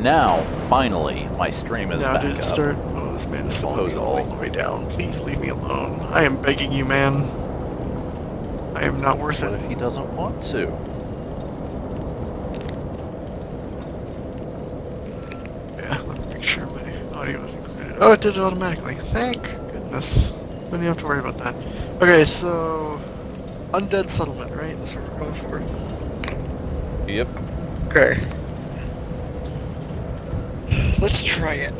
now, finally, my stream is Now back did it up. start? Oh, this man is following me all the way down. Please leave me alone. I am begging you, man. I am not worth What it. if he doesn't want to? Yeah, let me make sure my audio is included. Oh, it did it automatically. Thank goodness. Don't even have to worry about that. Okay, so... Undead Settlement, right? That's what we're going for. Yep. Okay. Let's try it.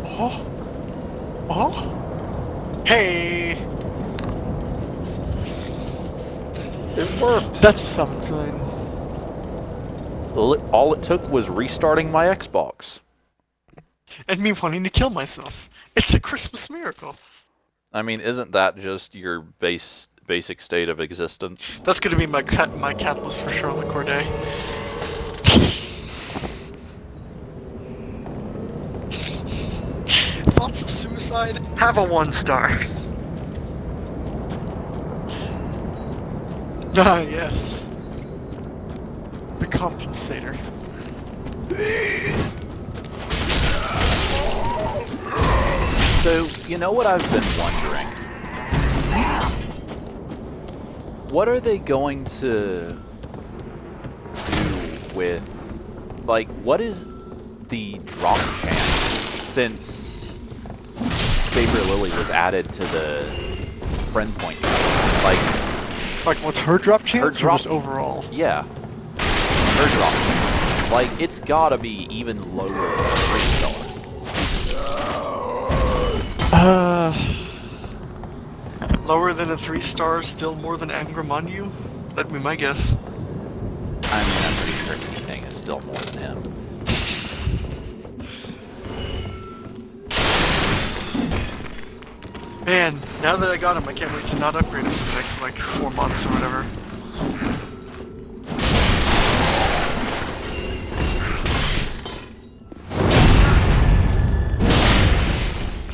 Oh. Oh. Hey. It worked. That's a summon sign. All it took was restarting my Xbox. And me wanting to kill myself. It's a Christmas miracle. I mean, isn't that just your basic state of existence? That's gonna be my catalyst for Charlotte Corday. Thoughts of suicide? Have a 1 star. Ah, yes. The compensator. So, you know what I've been wondering? What are they going to do with, like, what is the drop chance since Saber Lily was added to the friend point system? Like, what's her drop chance? Her drop- or just overall? Yeah, her drop chance. Like, it's gotta be even lower than 3 stars. Lower than a 3 star, still more than Angramanyu? That'd be my guess. I mean, I'm pretty sure anything is still more than him. Man, now that I got him, I can't wait to not upgrade him for the next, like, 4 months or whatever.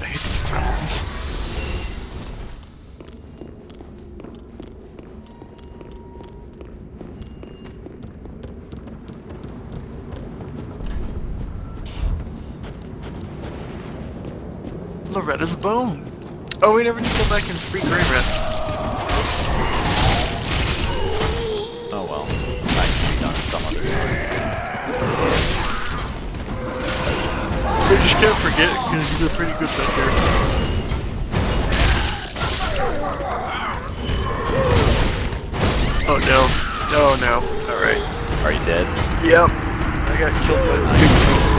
I hate these clowns. Loretta's bone. Oh, we never need to go back and free Grey Rat. Oh well, that can be done some other time. We just can't forget because he's a pretty good vendor. Oh no. Oh no. Alright. Are you dead? Yep. I got killed by the big beast.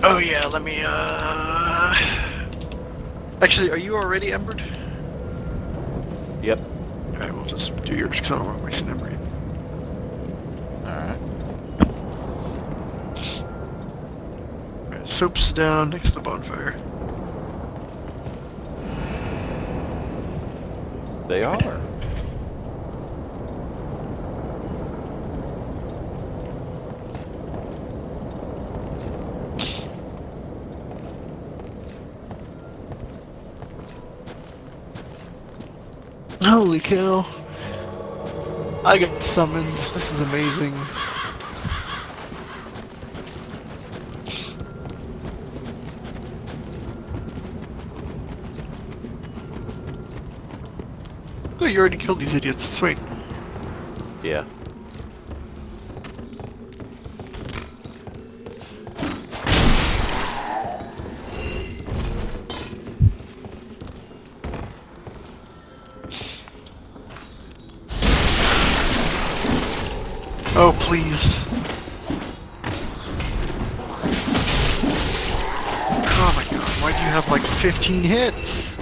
Oh yeah, let me, Actually, are you already embered? Yep. Okay, we'll just do yours, because I don't want to waste an ember. Alright. Alright, soap's down next to the bonfire. They are. Holy cow. I got summoned. This is amazing. Oh, you already killed these idiots. Sweet. Yeah. Oh, please. Oh my god, why do you have like 15 hits?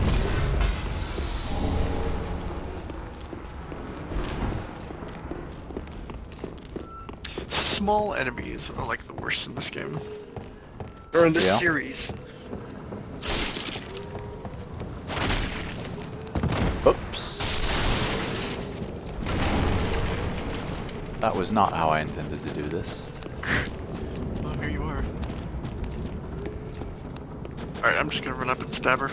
Small enemies are like the worst in this game. Or in this series. Oops. That was not how I intended to do this. Oh, here you are. Alright, I'm just gonna run up and stab her.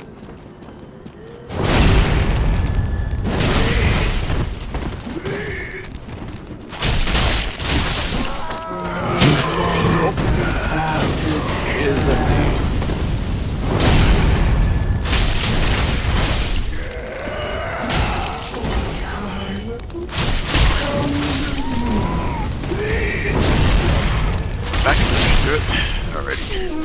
Is a Backslash, do it. Alrighty.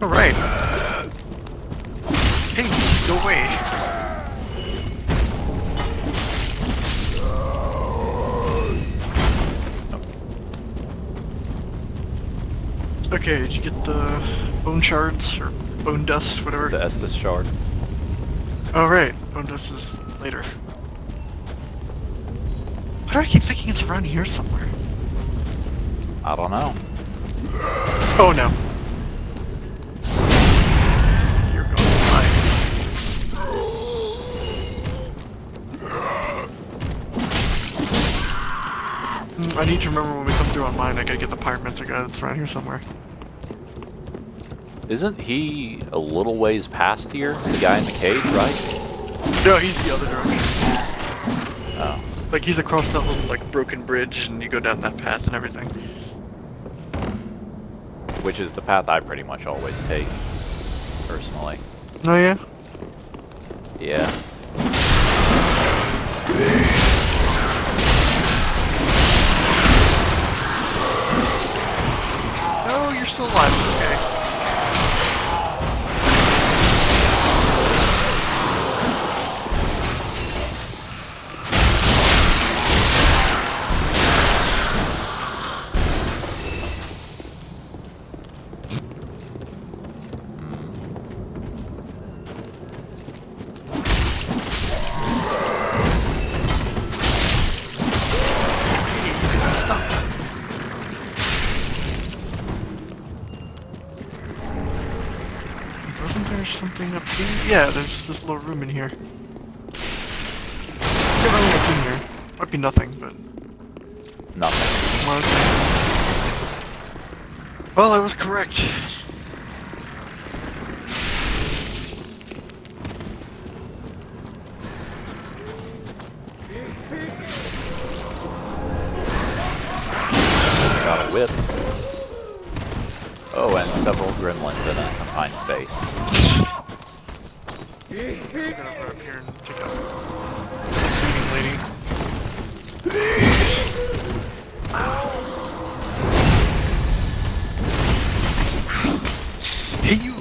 Alright. Hey, go away. Okay, did you get the bone shards or bone dust, whatever? the Estus shard. Oh right, bone dust is later. Why do I keep thinking it's around here somewhere? I don't know. Oh no. You're going to die. I need to remember when we come through on mine, I gotta get the pyromancer guy that's around here somewhere. Isn't he a little ways past here? The guy in the cage, right? No, he's the other direction. Oh. Like he's across that little like broken bridge and you go down that path and everything. Which is the path I pretty much always take, personally. Oh yeah? Yeah. No, you're still alive, okay. Stop. Wasn't there something up here? Yeah, there's this little room in here. I don't know what's in here. Might be nothing, but... Nothing. Well, I was correct. Got a whip. Oh, and several gremlins in a confined space. I'm gonna run up here and take out the leading lady. Hey, you!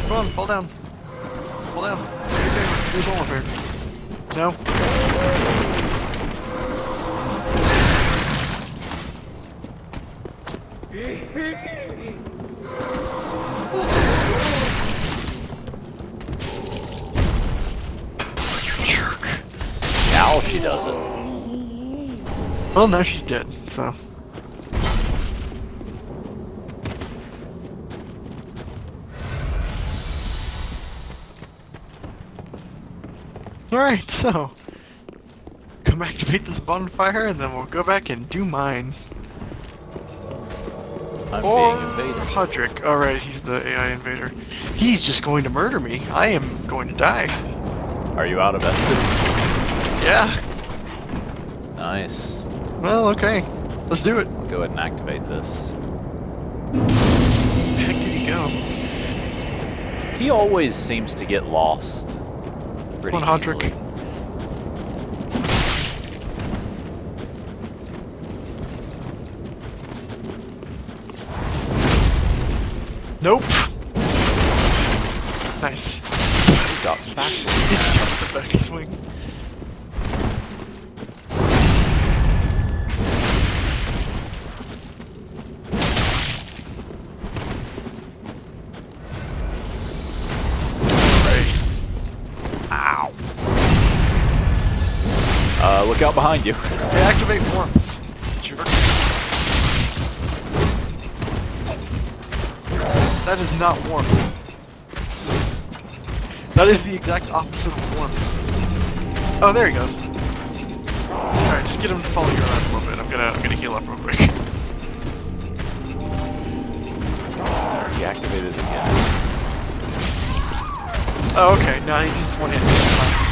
Come on, fall down. Fall down. Here's Oliver. No? You jerk. Now she does it. Well, now she's dead, so. Alright, so. Come activate this bonfire and then we'll go back and do mine. I'm Or being invaded. Hodrick. Alright, he's the AI invader. He's just going to murder me. I am going to die. Are you out of Estus? Yeah. Nice. Well, okay. Let's do it. I'll go ahead and activate this. Where the heck did he go? He always seems to get lost. Pretty Come on, Hodrick. easily. Nope. Nice. got some backswing. It's on the backswing. Ow. Look out behind you. Okay, activate warmth. Jerk. That is not warmth. That is the exact opposite of warmth. Oh, there he goes. Alright, just get him to follow you around a little bit. I'm gonna heal up real quick. He activated again. Oh, okay. No, he just one hit.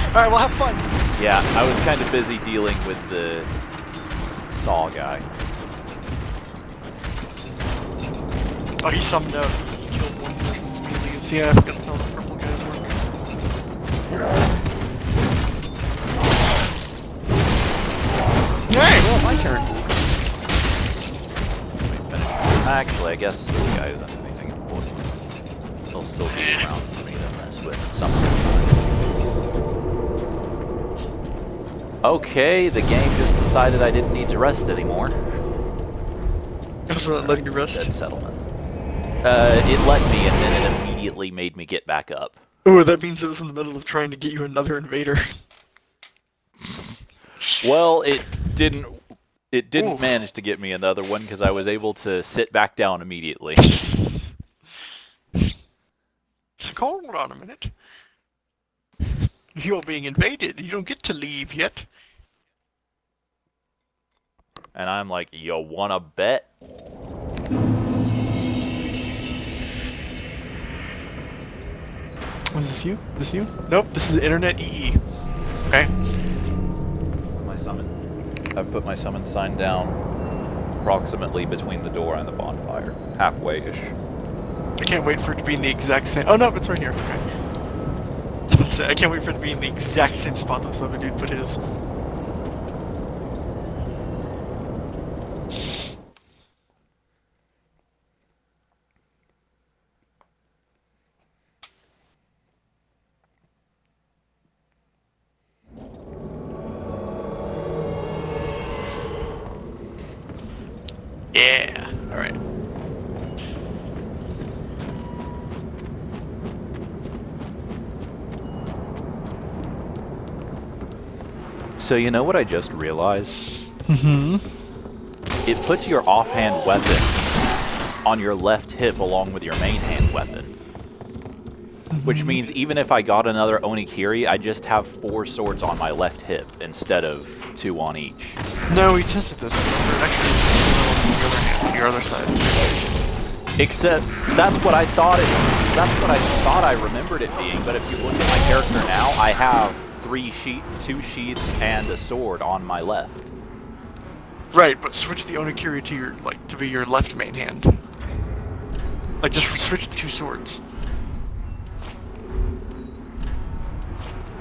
Alright, well, have fun. Yeah, I was kind of busy dealing with the saw guy. Oh, he summoned out. He killed one person's melees. Yeah, I forgot to tell the purple guys work. Alright, well, my turn. Let me finish. Actually, I guess this guy isn't anything important. He'll still be around for me to mess with at some point. Okay, the game just decided I didn't need to rest anymore. How's that letting you rest? Dead settlement. It let me, and then it immediately made me get back up. Oh, that means it was in the middle of trying to get you another invader. Well, it didn't Ooh. manage to get me another one because I was able to sit back down immediately. Hold on a minute. You're being invaded. You don't get to leave yet. And I'm like, you wanna bet? What is this, you? This you? Nope, this is Internet EE. Okay. My summon. I've put my summon sign down approximately between the door and the bonfire. Halfway-ish. I can't wait for it to be in the exact same... Oh, no, it's right here. Okay. I was about to say, I can't wait for it to be in the exact same spot this other dude put his. Yeah. All right. So you know what I just realized? Mm-hmm. It puts your offhand weapon on your left hip along with your main hand weapon. Which means even if I got another Onikiri, I just have 4 swords on my left hip instead of 2 on each. No, we tested this. Actually, on the other hand, your other side. Except that's what I thought I remembered it being, but if you look at my character now, I have 2 sheaths and a sword on my left. Right, but switch the Onikiri to your to be your left main hand. Like just switch the 2 swords.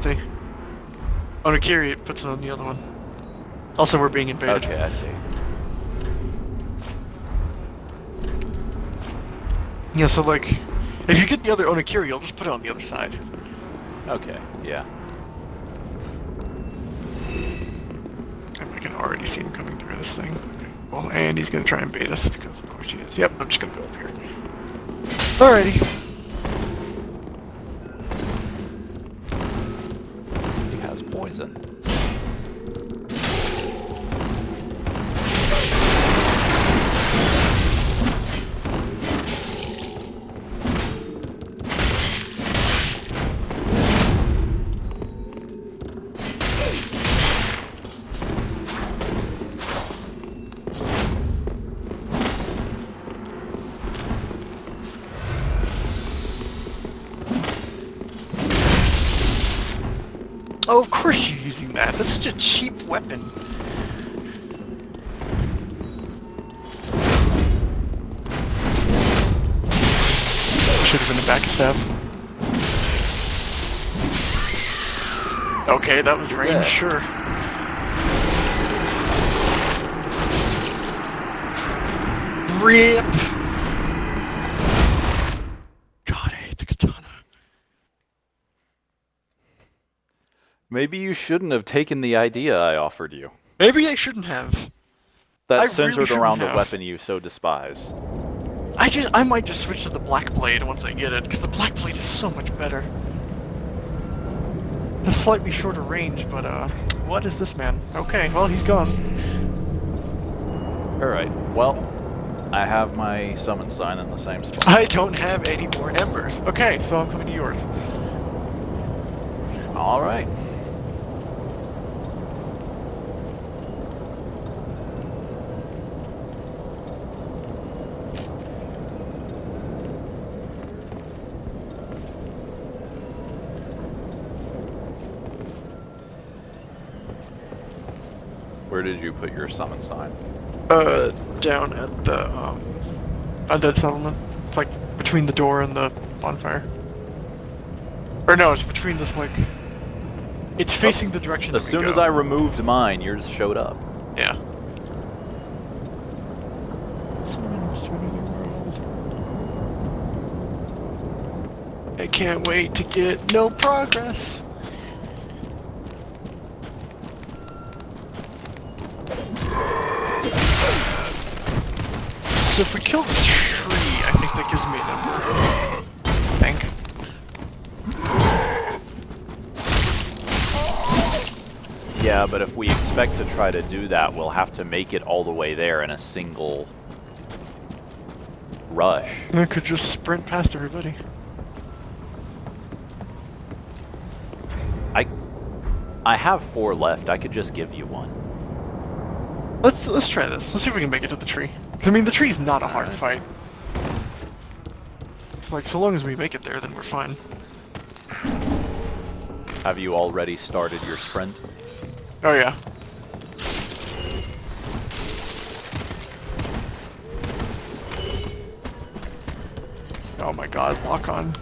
See? Onikiri, it puts it on the other one. Also, we're being invaded. Okay, I see. Yeah, so like, if you get the other Onikiri, you'll just put it on the other side. Okay, yeah. I can already see him coming through this thing. Okay. Well, and he's gonna try and bait us because of course he is. Yep, I'm just gonna go up here. Alrighty. He has poison. Oh, of course you're using that. That's such a cheap weapon. Should have been a backstab. Okay, that was range, Yeah. sure. RIP! God, I hate the katana. Maybe you shouldn't have taken the idea I offered you. Maybe I shouldn't have. That's I really centered shouldn't around have. the weapon you so despise. I might just switch to the Black Blade once I get it, because the Black Blade is so much better. A slightly shorter range, but what is this man? Okay, well he's gone. Alright, well, I have my summon sign in the same spot. I don't have any more embers. Okay, so I'm coming to yours. Alright. Where did you put your summon sign? Down at the, undead settlement. It's like between the door and the bonfire. Or no, it's between this, like... It's facing the direction As that we soon go. as I removed mine, yours showed up. Yeah. I can't wait to get no progress. So if we kill the tree, I think that gives me a number. I think. Yeah, but if we expect to try to do that, we'll have to make it all the way there in a single rush. I could just sprint past everybody. I have 4 left. I could just give you one. Let's try this. Let's see if we can make it to the tree. 'Cause, I mean, the tree's not a hard fight. It's like, so long as we make it there, then we're fine. Have you already started your sprint? Oh yeah. Oh my god, lock on.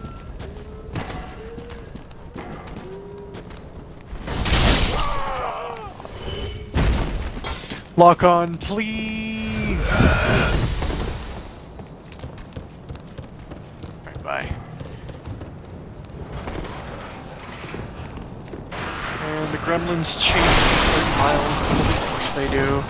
Lock on, please! Alright, bye. And the gremlins chase me 30 miles, because of course they do.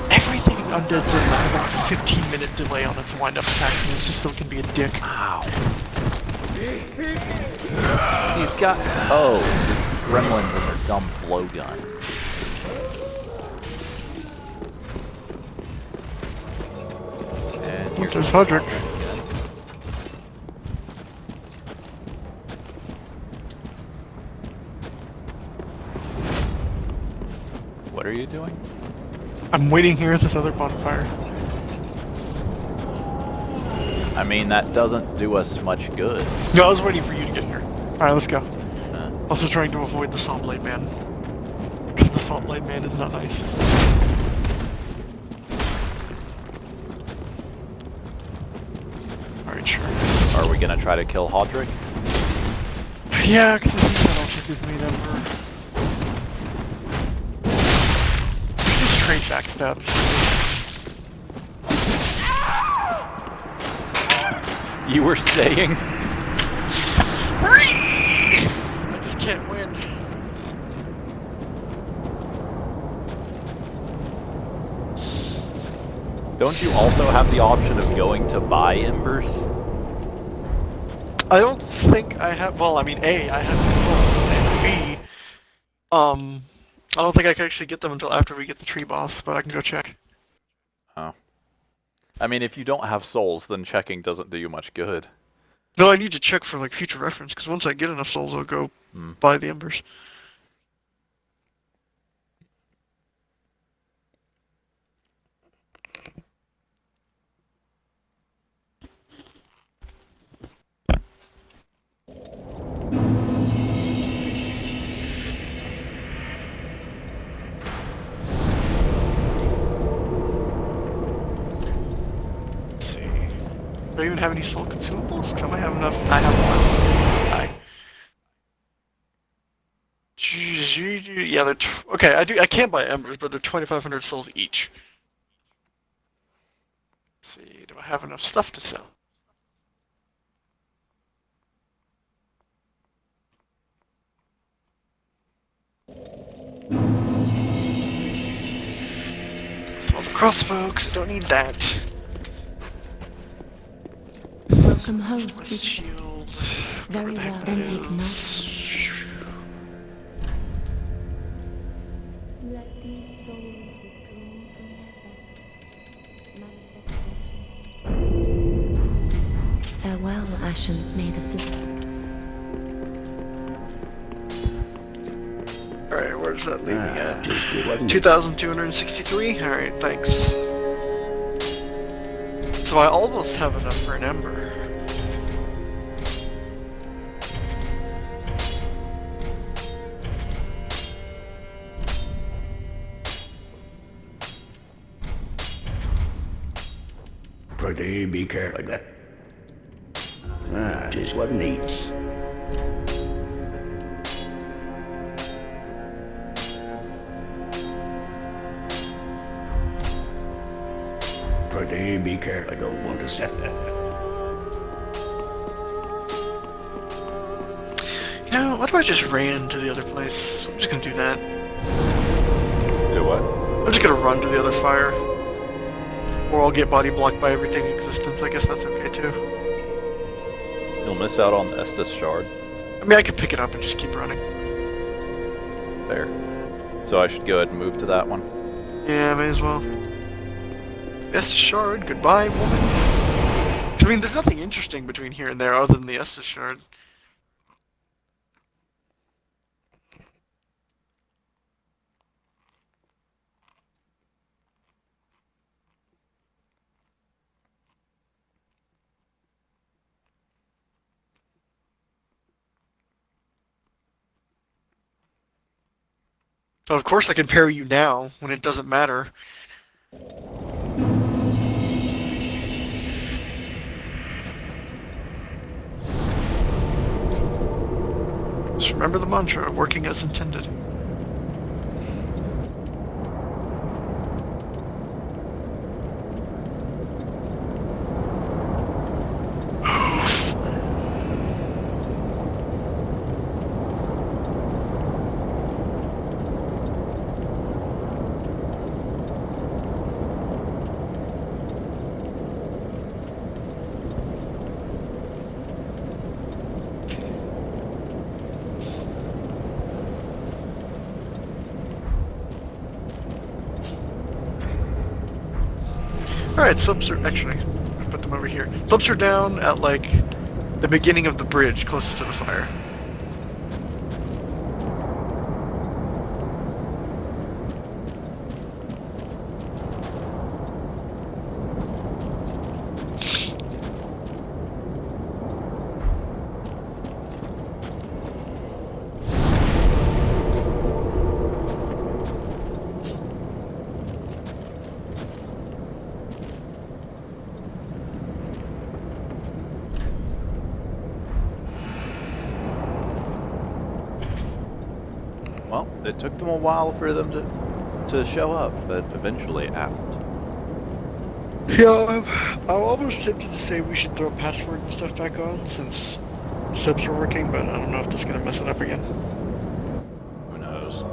Everything in Undead Cinema has like a 15-minute delay on its wind-up attack, and it's just so it can be a dick. Ow. He's got... Oh, gremlins and their dumb blowgun. And here There's Hodrick. What are you doing? I'm waiting here at this other bonfire. I mean, that doesn't do us much good. No, I was waiting for you to get here. Alright, let's go. Uh, Also trying to avoid the Salt Blade Man. Because the Salt Blade Man is not nice. Alright, sure. are we gonna try to kill Hodrick? Yeah, because I think that also gives me an ember. Just straight backstabs. You were saying? I just can't win. Don't you also have the option of going to buy embers? I don't think I have. Well, I mean, A, I have no souls, and B, I don't think I can actually get them until after we get the tree boss, but I can go check. Oh. I mean, if you don't have souls, then checking doesn't do you much good. No, I need to check for like future reference, because once I get enough souls, I'll go buy the embers. Let's see. Do I even have any soul consumables? Because I might have enough. I have one. Yeah, they're okay. I can't buy embers, but they're 2,500 souls each. see, do I have enough stuff to sell? Sell the crossbow, because I don't need that. Welcome home, My speaker. shield. Very whatever the heck well, that then ignite. is. Let these souls withdraw from their vessels. Manifestation. Farewell, Ashen. May the flame. Alright, where does that leave me at? Just good, wasn't it? 2,263? Alright, thanks. So I almost have enough for an ember. Pretty be careful. Just what needs. Pretty be careful. I don't want to say. You know, what if I just ran to the other place? I'm just gonna do that. Do what? I'm just gonna run to the other fire. Or I'll get body blocked by everything in existence. I guess that's okay too. You'll miss out on Estus Shard. I mean, I could pick it up and just keep running. There. So I should go ahead and move to that one. Yeah, may as well. Estus Shard, goodbye, woman. I mean, there's nothing interesting between here and there other than the Estus Shard. So of course I can parry you now, when it doesn't matter. Just remember the mantra, working as intended. Alright, slopes are... Actually, I'll put them over here. Slopes are down at, like, the beginning of the bridge, closest to the fire. Well, it took them a while for them to show up, but eventually it happened. Yeah, I'm almost tempted to say we should throw password and stuff back on, since subs are working, but I don't know if that's gonna mess it up again. Who knows?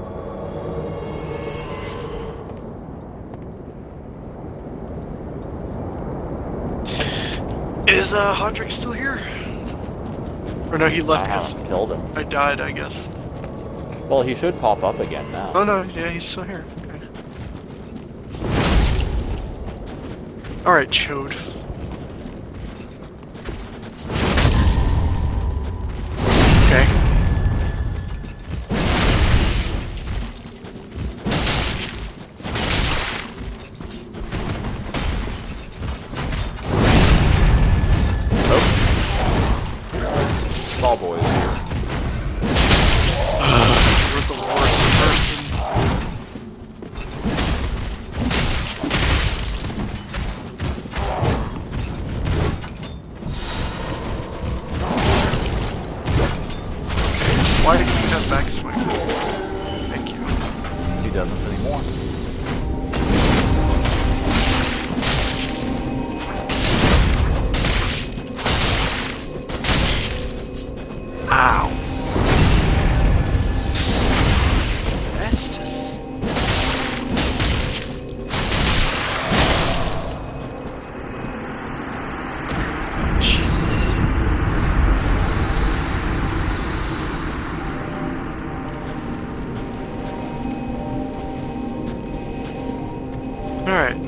Is Hodrick still here? Or no, he left I because haven't killed him. I died, I guess. Well, he should pop up again now. Oh no, yeah, he's still here. Okay. Alright, chode. Okay. Tall boys here. You're the worst person.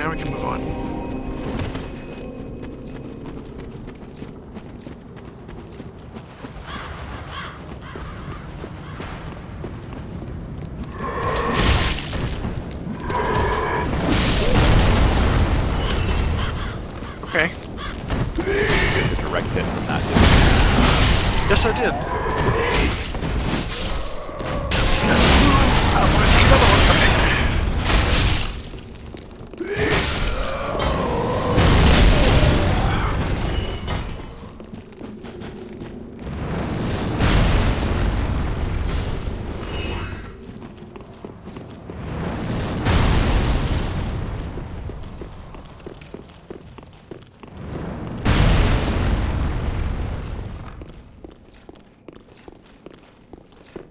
now we can move on. Okay. Get the direct hit from that. Yes, I did. These guys move. I want to take another one. Okay.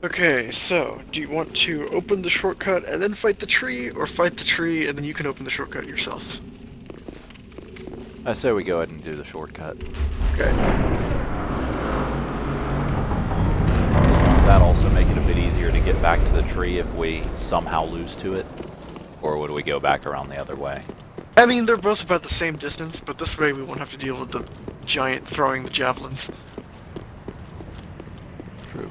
Okay, so, do you want to open the shortcut and then fight the tree, or fight the tree and then you can open the shortcut yourself? I say we go ahead and do the shortcut. Okay. That also make it a bit easier to get back to the tree if we somehow lose to it? Or would we go back around the other way? I mean, they're both about the same distance, but this way we won't have to deal with the giant throwing the javelins. True.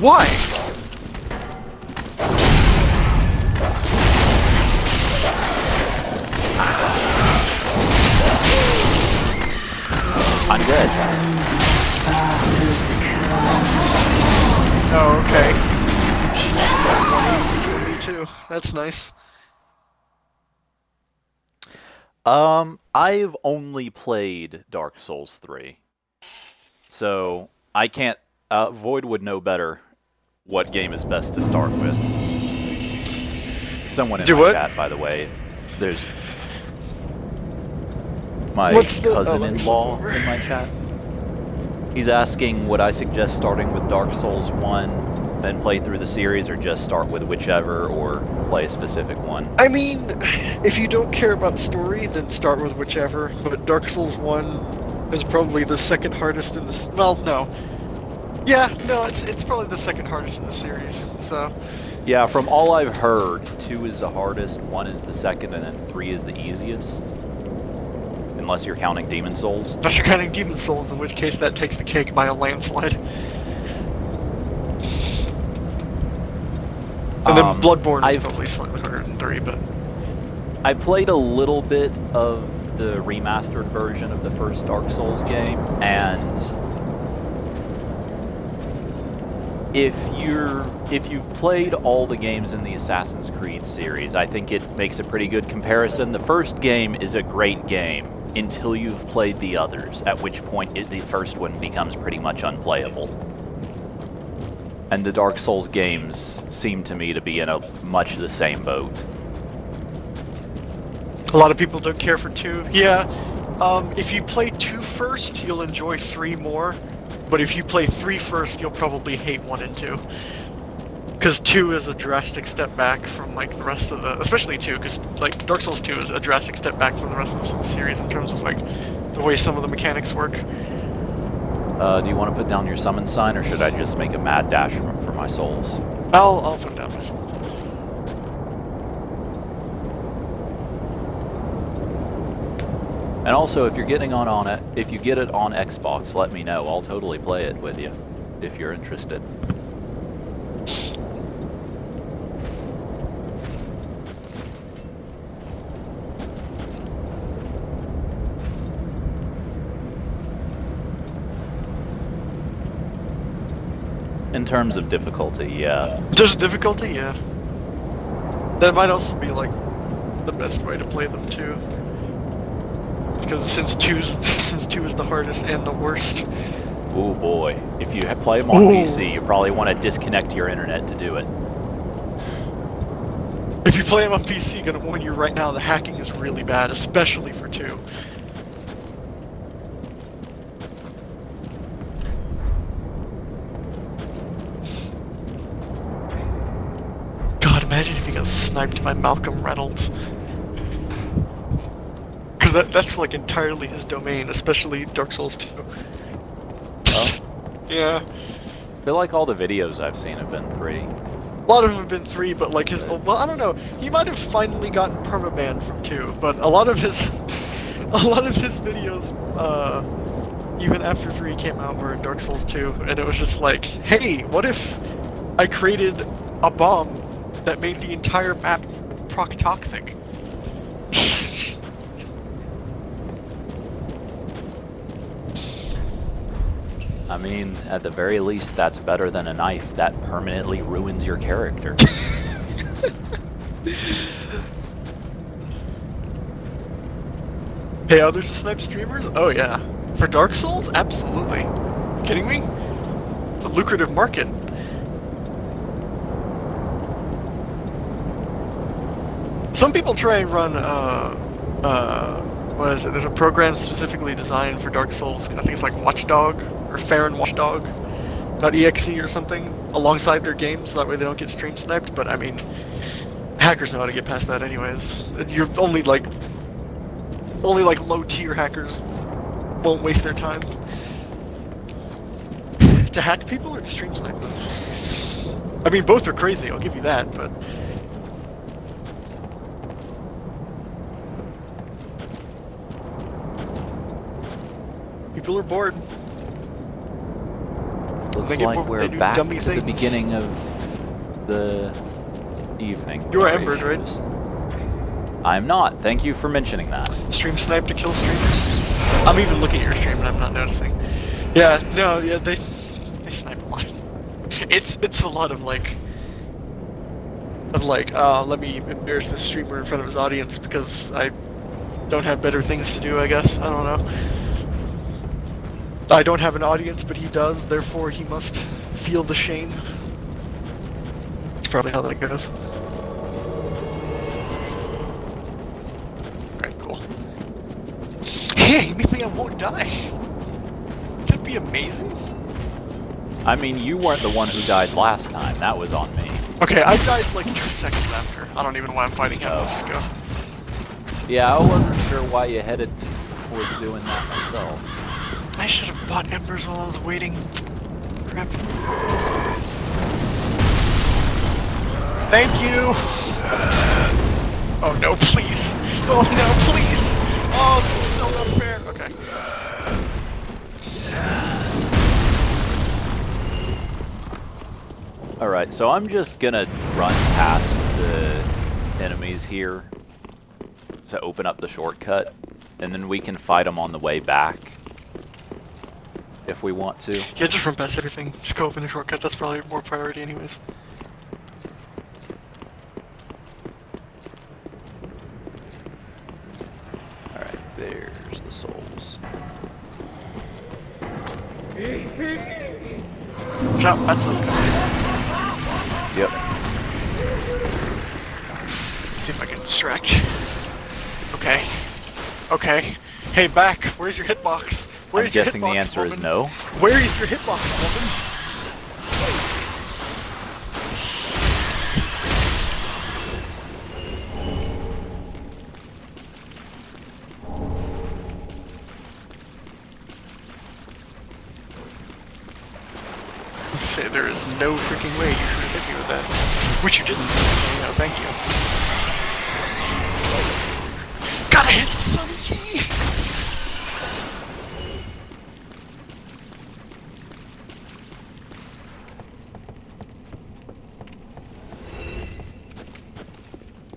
Why? I'm dead. Oh, okay. She just got me too. That's nice. I've only played Dark Souls 3. So, I can't... Void would know better what game is best to start with. Someone in Do my what? chat, by the way. There's... my What's the- cousin-in-law let me flip over. in my chat. He's asking, would I suggest starting with Dark Souls 1, then play through the series, or just start with whichever, or play a specific one? I mean, if you don't care about story, then start with whichever, but Dark Souls 1 is probably the second hardest in this. Well, no. Yeah, no, it's probably the second hardest in the series, so. Yeah, from all I've heard, 2 is the hardest, 1 is the second, and then 3 is the easiest. Unless you're counting Demon Souls. Unless you're counting Demon Souls, in which case that takes the cake by a landslide. And then Bloodborne is probably slightly harder than 3, but... I played a little bit of the remastered version of the first Dark Souls game, and if you've played all the games in the Assassin's Creed series, I think it makes a pretty good comparison. The first game is a great game until you've played the others, at which point the first one becomes pretty much unplayable. And the Dark Souls games seem to me to be in a much the same boat. A lot of people don't care for 2. Yeah, if you play 2 first, you'll enjoy 3 more. But if you play 3 first, you'll probably hate 1 and 2. Because 2 is a drastic step back from, like, the rest of the... Especially 2, because, like, Dark Souls 2 is a drastic step back from the rest of the series in terms of, like, the way some of the mechanics work. Do you want to put down your summon sign, or should I just make a mad dash for my souls? I'll throw down my souls. And also, if you're getting on it, if you get it on Xbox, let me know. I'll totally play it with you, if you're interested. In terms of difficulty, yeah. There's difficulty, yeah. That might also be, like, the best way to play them, too. Because since 2 is the hardest and the worst. Oh boy. If you play them on PC, you probably want to disconnect your internet to do it. If you play them on PC, I'm gonna warn you right now, the hacking is really bad, especially for 2. God, imagine if you got sniped by Malcolm Reynolds. Because that's like entirely his domain, especially Dark Souls 2. Oh, Yeah. I feel like all the videos I've seen have been 3. A lot of them have been 3, but like his, well, I don't know. He might have finally gotten permaban from 2, but a lot of his videos, even after 3 came out, were in Dark Souls 2, and it was just like, hey, what if I created a bomb that made the entire map proc toxic? I mean, at the very least, that's better than a knife that permanently ruins your character. Hey, others to snipe streamers? Oh yeah. For Dark Souls? Absolutely. You kidding me? It's a lucrative market. Some people try and run, what is it? There's a program specifically designed for Dark Souls. I think it's like Watchdog, or Farron Watchdog, .exe or something, alongside their game, so that way they don't get stream sniped, but I mean, hackers know how to get past that anyways. You're only like low tier hackers won't waste their time to hack people or to stream snipe them. I mean, both are crazy, I'll give you that, but people are bored. Looks They get like bored, we're they do back to dummy the things. beginning of the evening. You are Embered, right? operations. I'm not. Thank you for mentioning that. Stream snipe to kill streamers. I'm even looking at your stream and I'm not noticing. Yeah, no, yeah, they snipe a lot. It's a lot of like, let me embarrass this streamer in front of his audience because I don't have better things to do, I guess. I don't know. I don't have an audience, but he does, therefore he must feel the shame. That's probably how that goes. Alright, cool. Hey, maybe I won't die. That'd be amazing. I mean, you weren't the one who died last time. That was on me. Okay, I died like 2 seconds after. I don't even know why I'm fighting him. Let's just go. Yeah, I wasn't sure why you headed towards doing that myself. I should have bought embers while I was waiting. Crap. Thank you! Oh no, please! Oh no, please! Oh, this is so unfair! Okay. Alright, so I'm just gonna run past the enemies here to open up the shortcut, and then we can fight them on the way back if we want to. Yeah, just run past everything. Just go open the shortcut. That's probably more priority anyways. Alright, there's the souls. Watch out, that's what's coming. Yep. Let's see if I can distract. Okay. Okay. Hey, back! Where's your hitbox? I'm Where's your guessing the hitbox, answer is woman? no. Where is your hitbox, woman? Say there is no freaking way you should have hit me with that. Which you didn't. So, no, thank you. Gotta hit some key!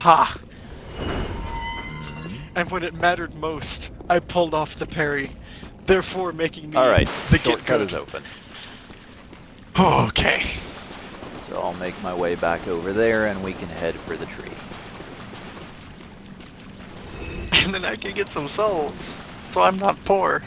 Ha! And when it mattered most, I pulled off the parry, therefore making me Alright, the get shortcut good. is open. Okay. So I'll make my way back over there and we can head for the tree. And then I can get some souls, so I'm not poor.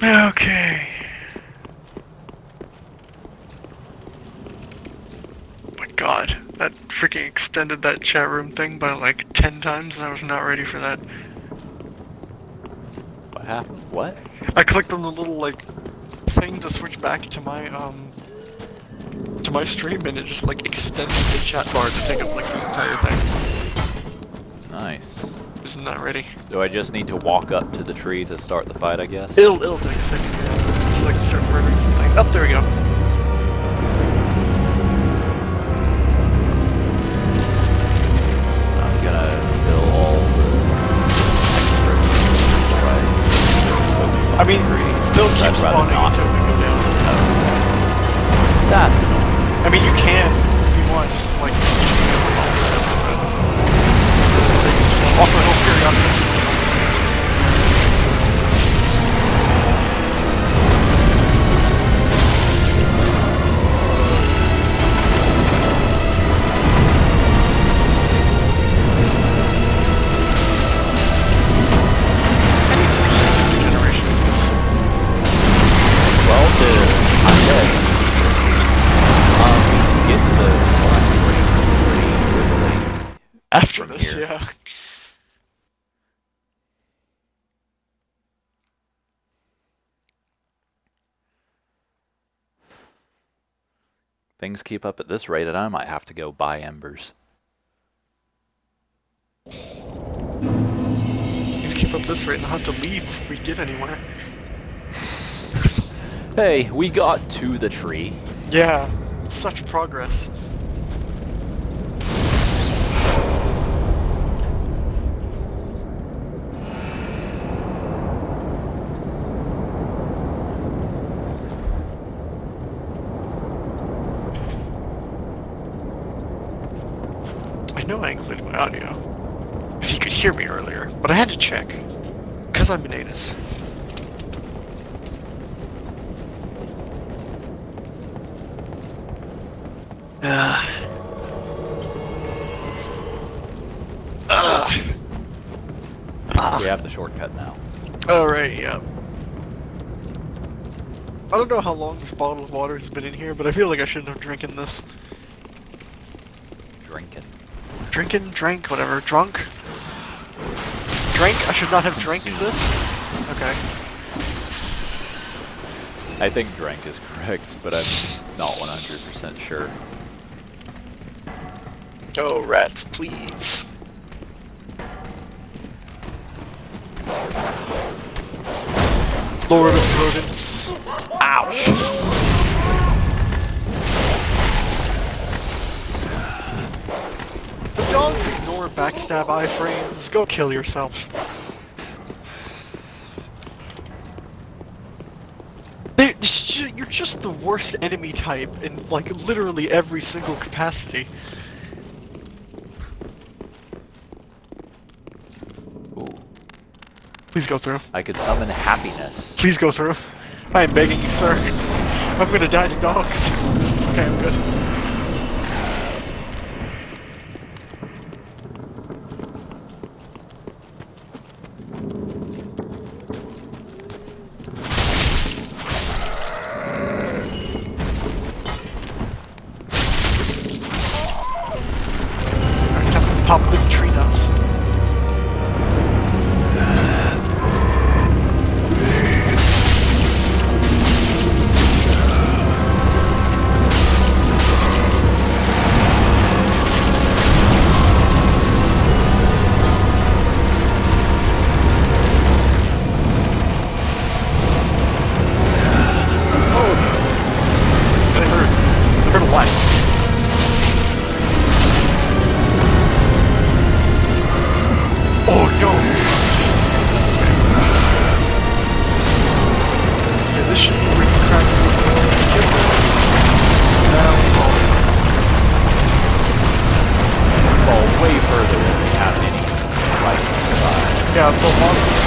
Okay. god, that freaking extended that chat room thing by like 10 times, and I was not ready for that. What happened? What? I clicked on the little like thing to switch back to my stream, and it just like extended the chat bar to take up like the entire thing. Nice. Just not ready. Do I just need to walk up to the tree to start the fight, I guess? It'll take a second. Yeah. Just like start murdering something. Oh, there we go. I'm gonna kill all the extra right. Focus on I mean, the tree. they'll keep I'd rather spawning not. until we go down. That's annoying. I mean, you can if you want, just like. Also, he'll periodically. Well, to undead, get to the pretty quickly. After From this, here. yeah. Things keep up at this rate, and I might have to go buy embers. Just keep up this rate and I'll have to leave if we get anywhere. Hey, we got to the tree. Yeah, such progress. I know I included my audio, because you could hear me earlier, but I had to check, because I'm an anus. We have the shortcut now. Alright, yeah. I don't know how long this bottle of water has been in here, but I feel like I shouldn't have drinking this. Drinking. Drank, whatever. Drunk? Drank? I should not have drank this? Okay. I think drank is correct, but I'm not 100% sure. Oh, rats, please. Lord of rodents. Ouch! The dogs ignore backstab iframes. Go kill yourself. You're just the worst enemy type in, like, literally every single capacity. Ooh. Please go through. I could summon happiness. Please go through. I am begging you, sir. I'm gonna die to dogs. Okay, I'm good. Alright, time to pop the tree nuts. Yeah, the longest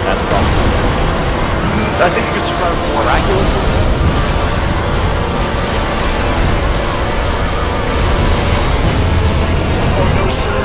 That's probably I think you could survive more. miraculously. Oh no, sir.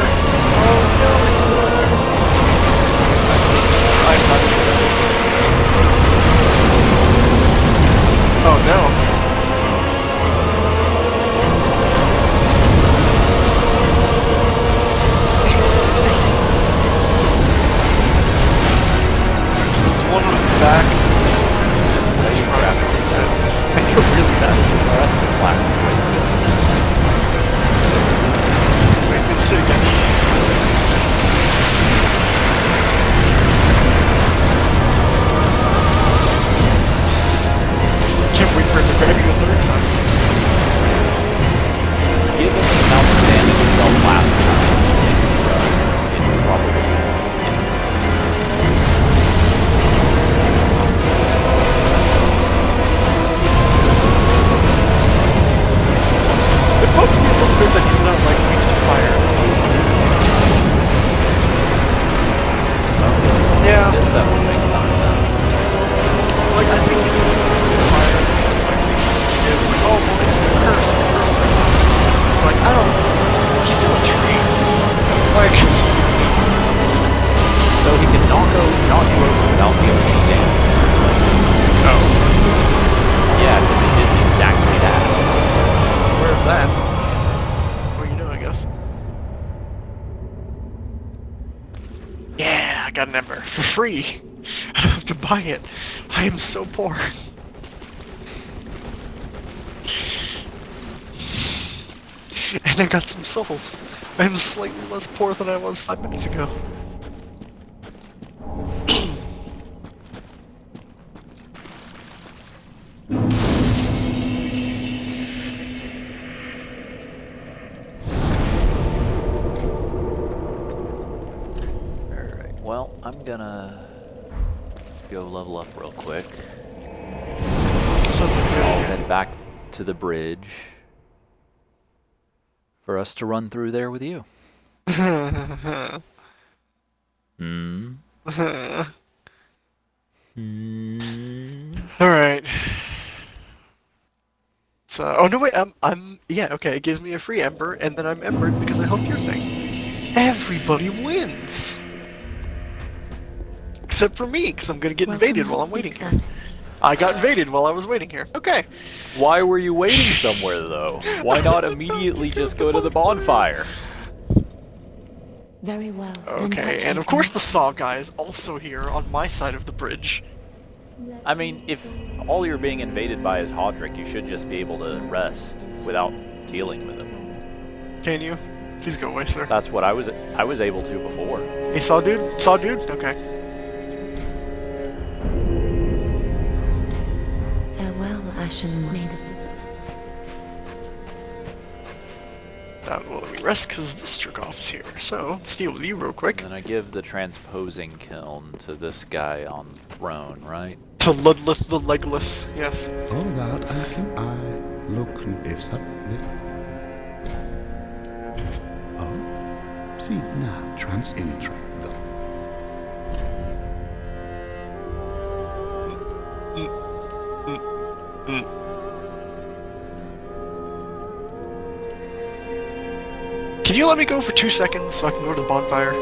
Yeah, I got an ember for free. I don't have to buy it. I am so poor. And I got some souls. I am slightly less poor than I was 5 minutes ago. Alright, well, I'm gonna go level up real quick. Sounds like a good I'll idea. head back to the bridge for us to run through there with you. Hmm. Alright. So, oh no wait, yeah, okay, it gives me a free ember, and then I'm embered because I helped your thing. Everybody wins! Except for me, because I'm gonna get invaded while I'm waiting here. I got invaded while I was waiting here. Okay. Why were you waiting somewhere, though? Why not immediately just go to the bonfire? Very well. then Okay, touch and me of course not. the Saw guy is also here on my side of the bridge. I mean, if all you're being invaded by is Hodrick, you should just be able to rest without dealing with him. Can you? Please go away, sir. That's what I was able to before. Hey, Saw dude? Saw dude? Okay. Farewell, Ashen. May the That will let me rest because this jerk off is here. So, let's deal with you real quick. And then I give the transposing kiln to this guy on throne, right? To Ludless the Legless, yes. All that and can I look if that Oh, see now trans intro though. Can you let me go for 2 seconds so I can go to the bonfire?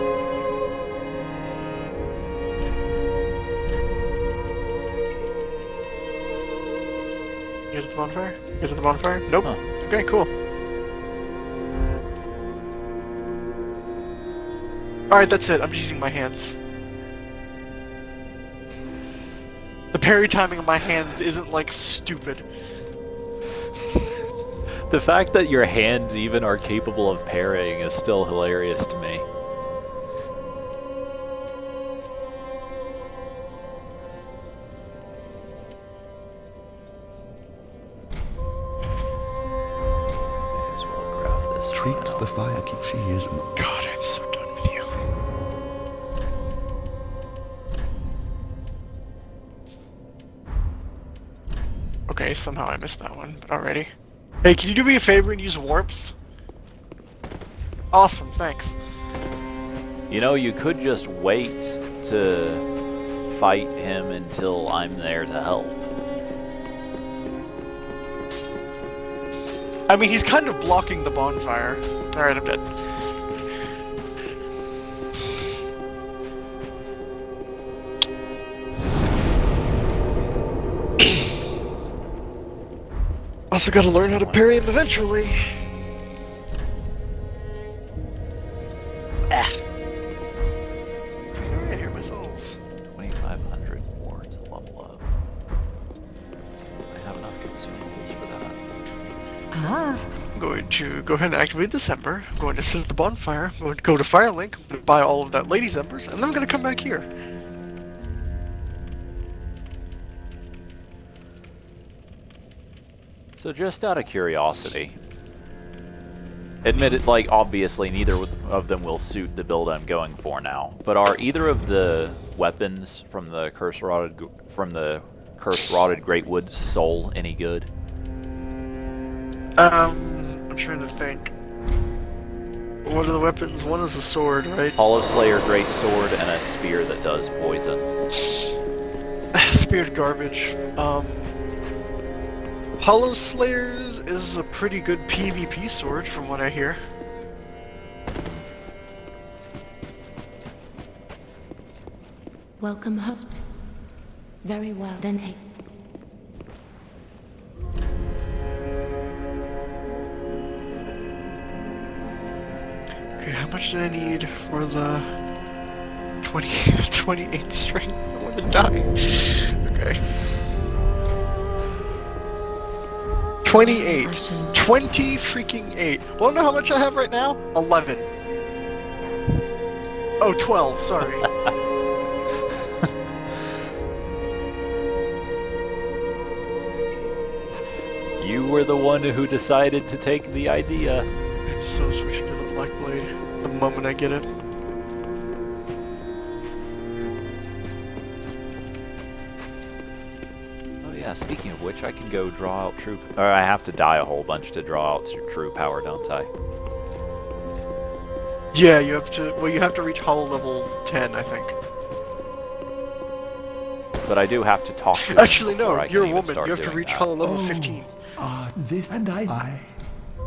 Get to the bonfire? Get to the bonfire? Nope. Huh. Okay, cool. Alright, that's it. I'm just using my hands. The parry timing of my hands isn't, like, stupid. The fact that your hands even are capable of parrying is still hilarious to me. May as well grab this Treat now. the fire keep she is God, I'm so done with you. Okay, somehow I missed that one, but alrighty. Hey, can you do me a favor and use warmth? Awesome, thanks. You know, you could just wait to fight him until I'm there to help. I mean, he's kind of blocking the bonfire. Alright, I'm dead. Also gotta learn how to parry him eventually. Ah. Alright, here are my souls. 2,500 more to level up. I have enough consumables for that. I'm going to go ahead and activate this ember. I'm going to sit at the bonfire. I'm going to go to Firelink, I'm going to buy all of that lady's embers, and then I'm going to come back here. So just out of curiosity, admitted, like, obviously neither of them will suit the build I'm going for now, but are either of the weapons from the cursed rotted Greatwood soul any good? I'm trying to think. What are the weapons? One is a sword, right? Hollow Slayer Great Sword and a spear that does poison. Spear's garbage. Hollow Slayers is a pretty good PvP sword, from what I hear. welcome husband. Very well, then take. Okay, how much did I need for the 28 strength. I want to die. Okay. 28. 20 freaking 8. Wanna know how much I have right now? 11. Oh, 12, sorry. You were the one who decided to take the idea. I'm so switching to the Black Blade the moment I get it. Oh yeah, speaking of which, I can go draw out true... Or I have to die a whole bunch to draw out true power, don't I? Yeah, you have to. Well, you have to reach hollow level 10, I think. But I do have to talk to Actually, them before no, I can you're a even woman. start You have to doing reach that. hollow level 15. This and I.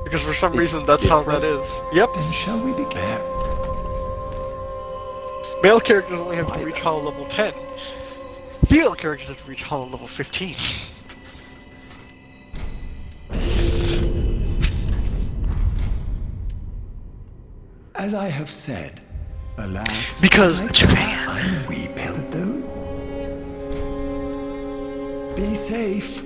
Because for some It's reason, that's how that different. is. Yep. And shall we begin? Male characters only have to reach hollow level 10. Female characters have to reach hollow level 15. As I have said, alas. Because I Japan. cannot repel it though. Be safe.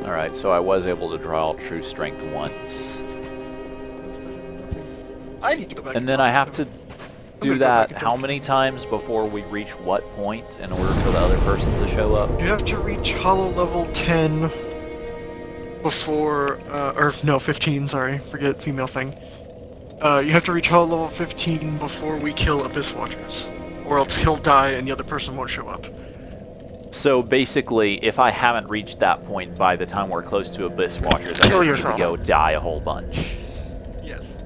Alright, so I was able to draw out true strength once. I need to go back. And then I have to gonna do go that back and how many times before we reach what point in order for the other person to show up? You have to reach hollow level 10 before, or no, 15, sorry, forget female thing. You have to reach hollow level 15 before we kill Abyss Watchers, or else he'll die and the other person won't show up. So basically, if I haven't reached that point by the time we're close to Abyss Watchers, I Kill just yourself. need to go die a whole bunch. Yes.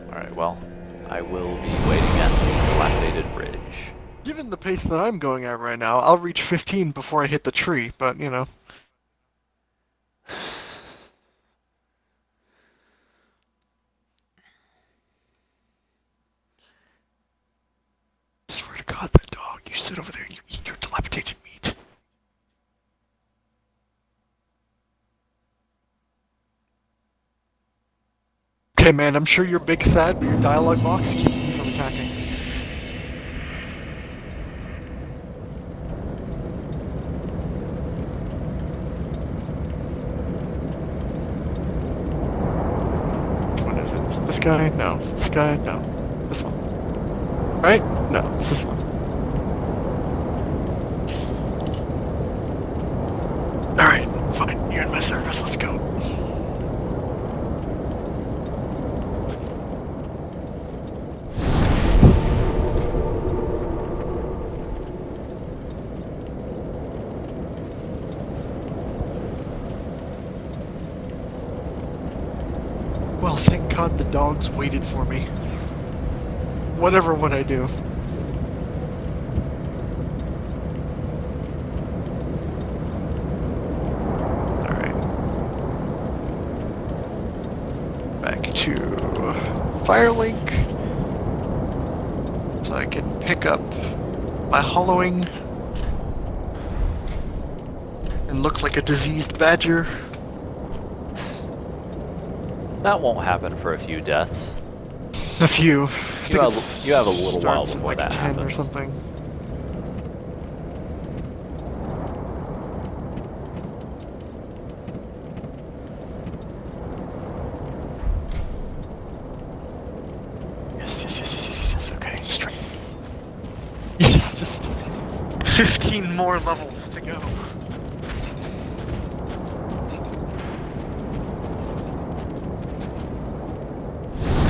Alright, well, I will be waiting at the dilapidated bridge. Given the pace that I'm going at right now, I'll reach 15 before I hit the tree, but, you know. I swear to God, that dog, you sit over there and you eat your dilapidated meat. Okay, man, I'm sure you're big sad, but your dialogue box is keeping me from attacking. Which one is it? Is it this guy? No. Is it this guy? No. This one. Right? No, it's this one. Alright, fine. You're in my service. Let's go. Well, thank God the dogs waited for me. Whatever would I do? Alright. Back to Firelink. So I can pick up my hollowing and look like a diseased badger. That won't happen for a few deaths. A few. I think You have a little while starts at before like that 10 or happens. something. Yes, okay, straight. Yes, just 15 more levels to go.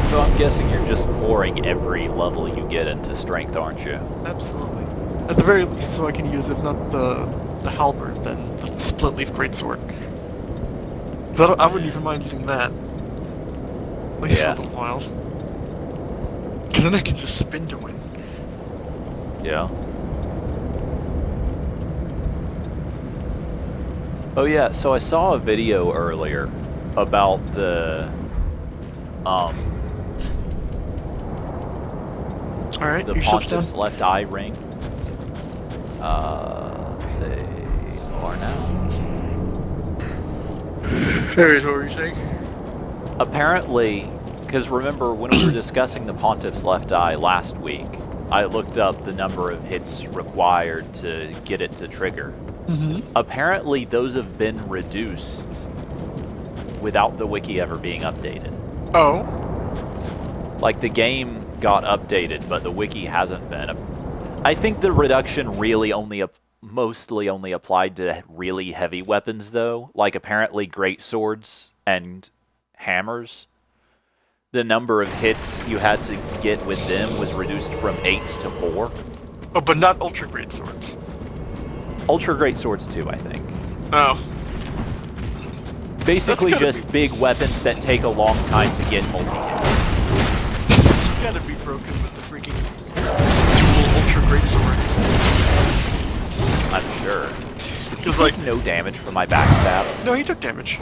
So I'm guessing you're just pouring every level you get into strength, aren't you? Absolutely. At the very least, so I can use, if not the halberd, then the split leaf greatsword. I wouldn't even mind using that. At least Yeah. for a little while. Because then I can just spin to win. Yeah. Oh yeah, so I saw a video earlier about the Alright, the your ship's down. Pontiff's left eye ring. They are now. There is what we're saying. Apparently, because remember when we were discussing the Pontiff's left eye last week, I looked up the number of hits required to get it to trigger. Apparently, those have been reduced without the wiki ever being updated. Oh. Like, the game got updated, but the wiki hasn't been. I think the reduction really mostly only applied to really heavy weapons, though. Like, apparently, great swords and hammers. The number of hits you had to get with them was reduced from 8 to 4. Oh, but not ultra great swords. Ultra great swords, too, I think. Oh. Basically, That's gotta just be- big weapons that take a long time to get multi-hits. It's gotta be broken with the freaking dual ultra great swords. I'm sure. Because, like, No damage from my backstab. no, he took damage.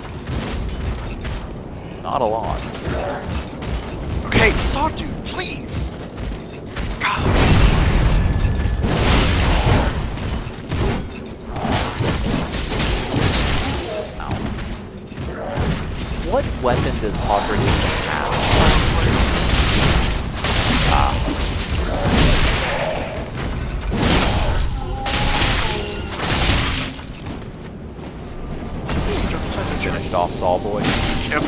Not a lot. Okay, Sawdude, please! God. Ow. What weapon does Hogger even have? Finished off Saw Boy. Yep.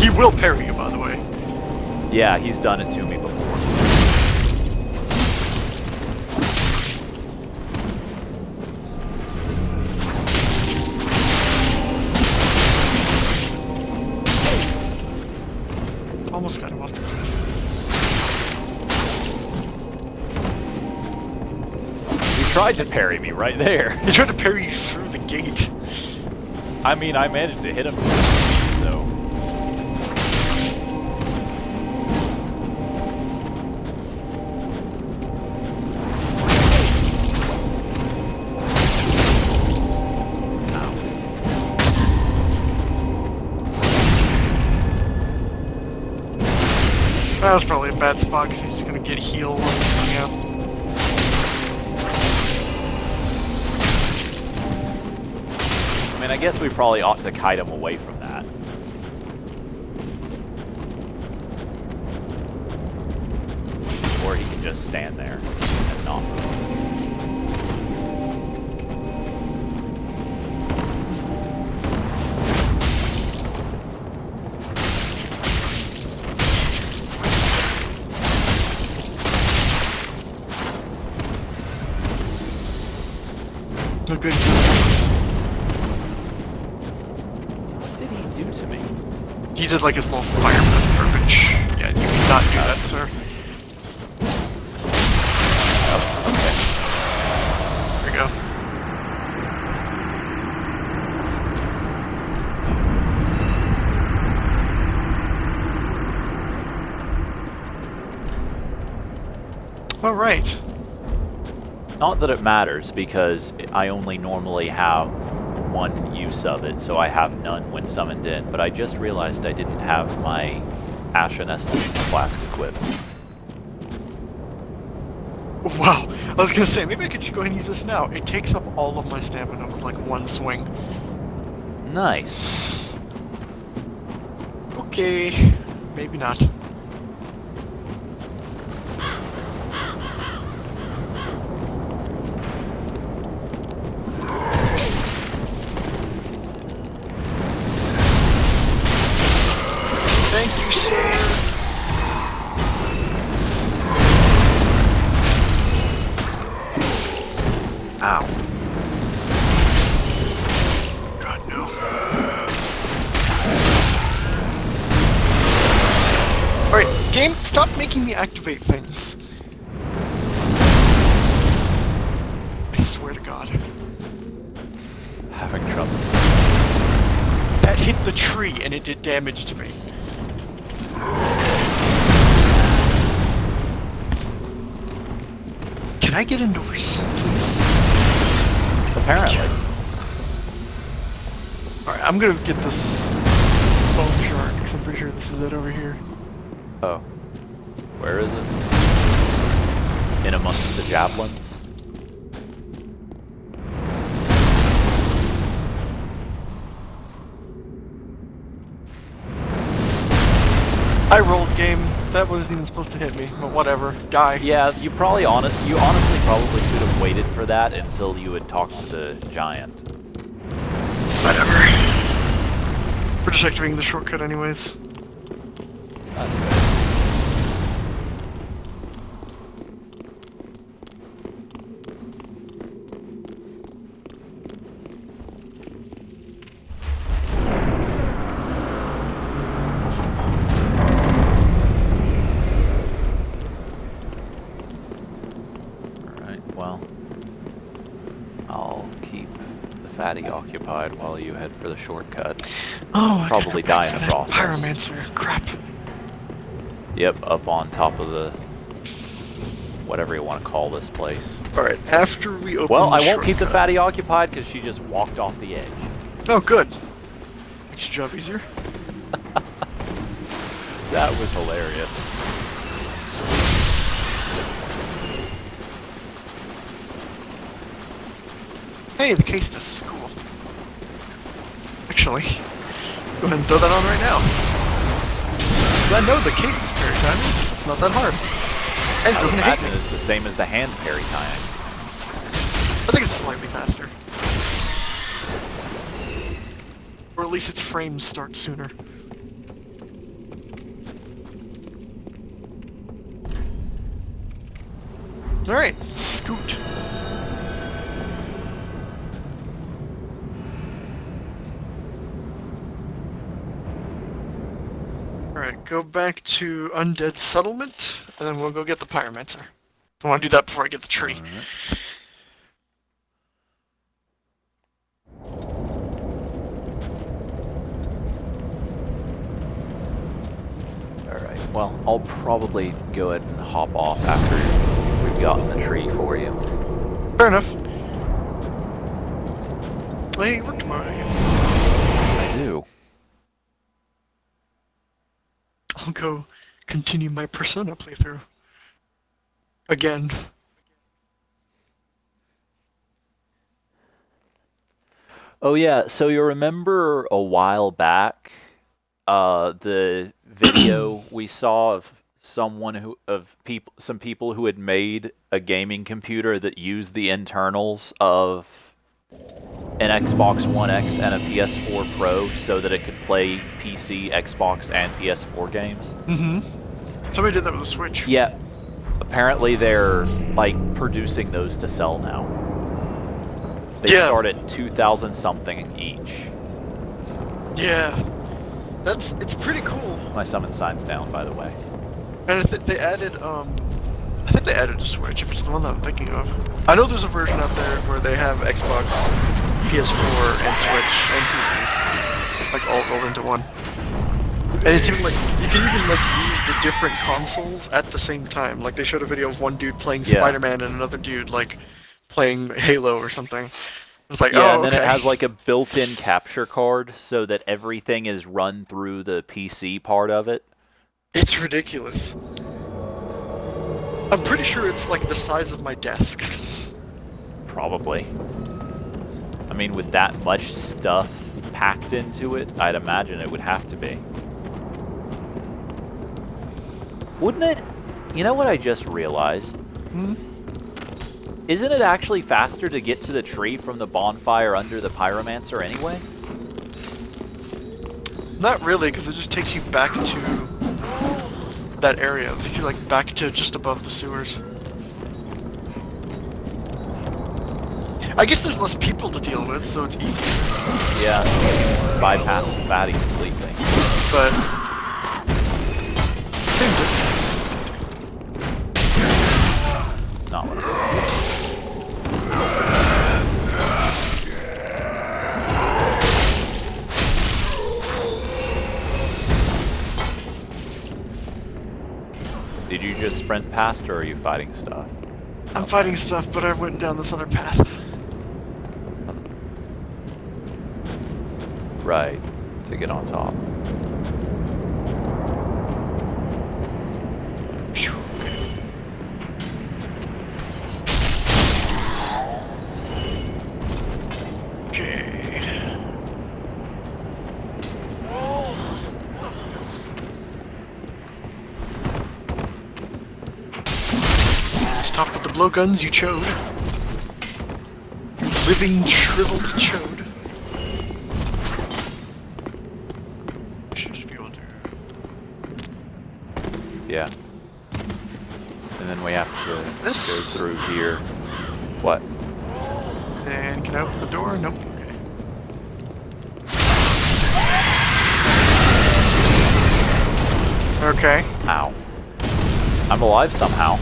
He will parry you, by the way. Yeah, he's done it to me before. Almost got him off the cliff. He tried to parry me right there. He tried to parry you through the gate. I mean, I managed to hit him, so... That was probably a bad spot because he's just gonna get healed on this thing out. I mean, I guess we probably ought to kite him away from that. Or he can just stand there and not move. No good. What did he do to me? He did like his little fire breath garbage. Yeah, you cannot do that, sir. There we go. All right. Not that it matters, because I only normally have one use of it, so I have none when summoned in, but I just realized I didn't have my Ashen Estus flask equipped. Wow. I was gonna say, maybe I could just go ahead and use this now. It takes up all of my stamina with like one swing. Nice. Okay. Maybe not. Thank you, sir. Ow. God, no. Alright, game, stop making me activate things. I swear to God. Having trouble. That hit the tree and it did damage to me. Can I get indoors, please? Apparently. Alright, I'm gonna get this pretty sure this is it over here. Oh. Where is it? In amongst the javelins? I rolled game. That wasn't even supposed to hit me, but whatever. Die. Yeah, you honestly probably should have waited for that until you had talked to the giant. Whatever. We're just activating the shortcut anyways. That's fair. Well, I'll keep the fatty occupied while you head for the shortcut. Oh, Probably die in the process. Pyromancer. Crap. Yep, up on top of the whatever you want to call this place. Alright, after we open Well, the I won't keep the shortcut- fatty occupied because she just walked off the edge. Oh, good. Makes your job easier. That was hilarious. Hey, the case is cool. Actually, go ahead and throw that on right now. I know the case is parry timing. It's not that hard. And it I would doesn't hate imagine me. it's the same as the hand parry timing. I think it's slightly faster. Or at least its frames start sooner. Alright, scoot. Alright, go back to Undead Settlement, and then we'll go get the Pyromancer. I want to do that before I get the tree. Alright, well, I'll probably go ahead and hop off after we've gotten the tree for you. Fair enough. Hey, work tomorrow again. I do. I'll go continue my Persona playthrough. Again. Oh yeah, so you remember a while back, the video we saw of some people who had made a gaming computer that used the internals of an Xbox One X and a PS4 Pro so that it could play PC, Xbox, and PS4 games? Mm-hmm. Somebody did that with a Switch. Yeah. Apparently they're, like, producing those to sell now. They start at 2,000 something each. Yeah. It's pretty cool. My summon sign's down, by the way. And I think they added a Switch, if it's the one that I'm thinking of. I know there's a version out there where they have Xbox, PS4, and Switch, and PC. Like, all rolled into one. And it's even like, you can even like use the different consoles at the same time. Like, they showed a video of one dude playing Spider-Man and another dude, like, playing Halo or something. It's like, yeah, oh, and then okay. it has like a built-in capture card so that everything is run through the PC part of it. It's ridiculous. I'm pretty sure it's like the size of my desk. Probably. I mean, with that much stuff packed into it, I'd imagine it would have to be. Wouldn't it? You know what I just realized? Hmm? Isn't it actually faster to get to the tree from the bonfire under the Pyromancer anyway? Not really, because it just takes you back to that area. It takes you like back to just above the sewers. I guess there's less people to deal with, so it's easier. Yeah, bypass the fatty completely. But same distance. Not what it is. Did you just sprint past, or are you fighting stuff? I'm fighting stuff, but I went down this other path. Right, to get on top. blowguns, you chode. You living, shriveled chode. Should just be able to... Yeah. And then we have to This? go through here. What? And can I open the door? Nope. Okay. Okay. Ow. I'm alive somehow.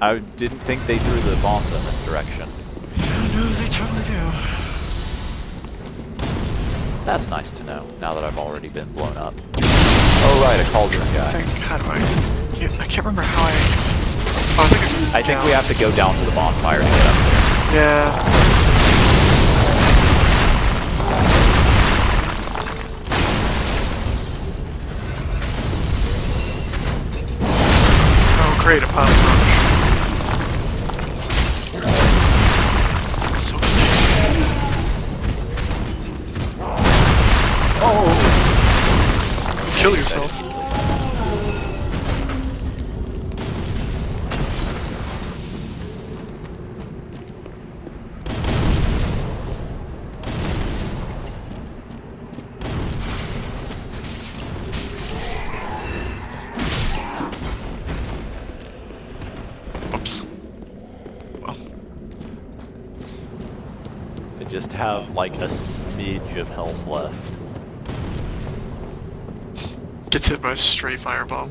I didn't think they threw the bombs in this direction. No, they totally do. That's nice to know, now that I've already been blown up. Oh right, a cauldron guy. How do I can't remember how I... Oh, I think we have to go down to the bonfire to get up there. Yeah. Oh, great, a pile of rubbish. So oh! Kill yourself. Oops. Well. I just have like a smidge of health left. Gets hit by a stray firebomb.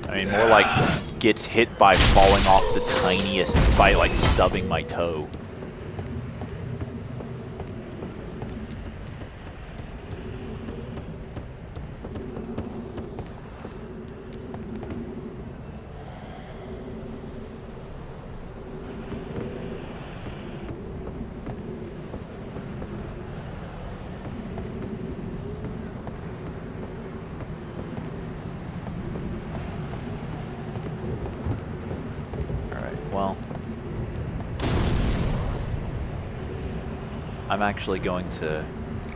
I mean, more like gets hit by falling off the tiniest, by like stubbing my toe. Well, I'm actually going to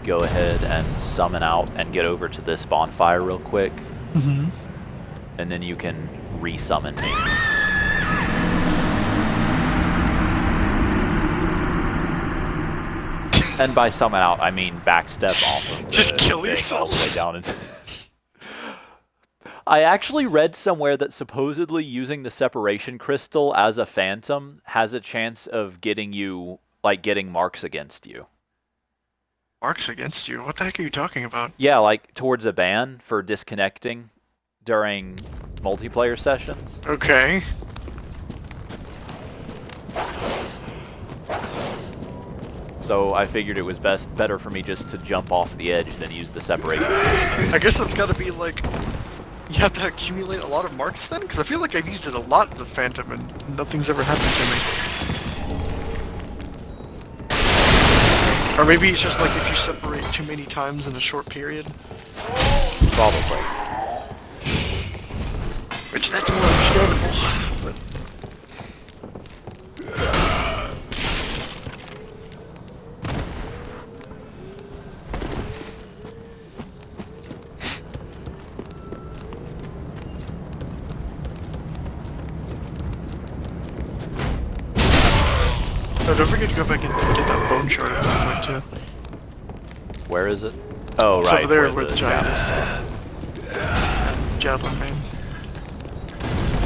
go ahead and summon out and get over to this bonfire real quick. Mm-hmm. And then you can re-summon me. And by summon out, I mean backstep off of the Just kill thing yourself. all the way down into... I actually read somewhere that supposedly using the separation crystal as a phantom has a chance of getting you, like, getting marks against you. Marks against you? What the heck are you talking about? Yeah, like, towards a ban for disconnecting during multiplayer sessions. Okay. So I figured it was better for me just to jump off the edge than use the separation crystal. I guess that's gotta be like... You have to accumulate a lot of marks then? Because I feel like I've used it a lot in the Phantom and nothing's ever happened to me. Or maybe it's just like if you separate too many times in a short period. Probably. Which, that's more understandable, but... Oh, don't forget to go back and get that bone shard at some point, too. Where is it? Oh, It's right. over there where the giant is. Javelin man.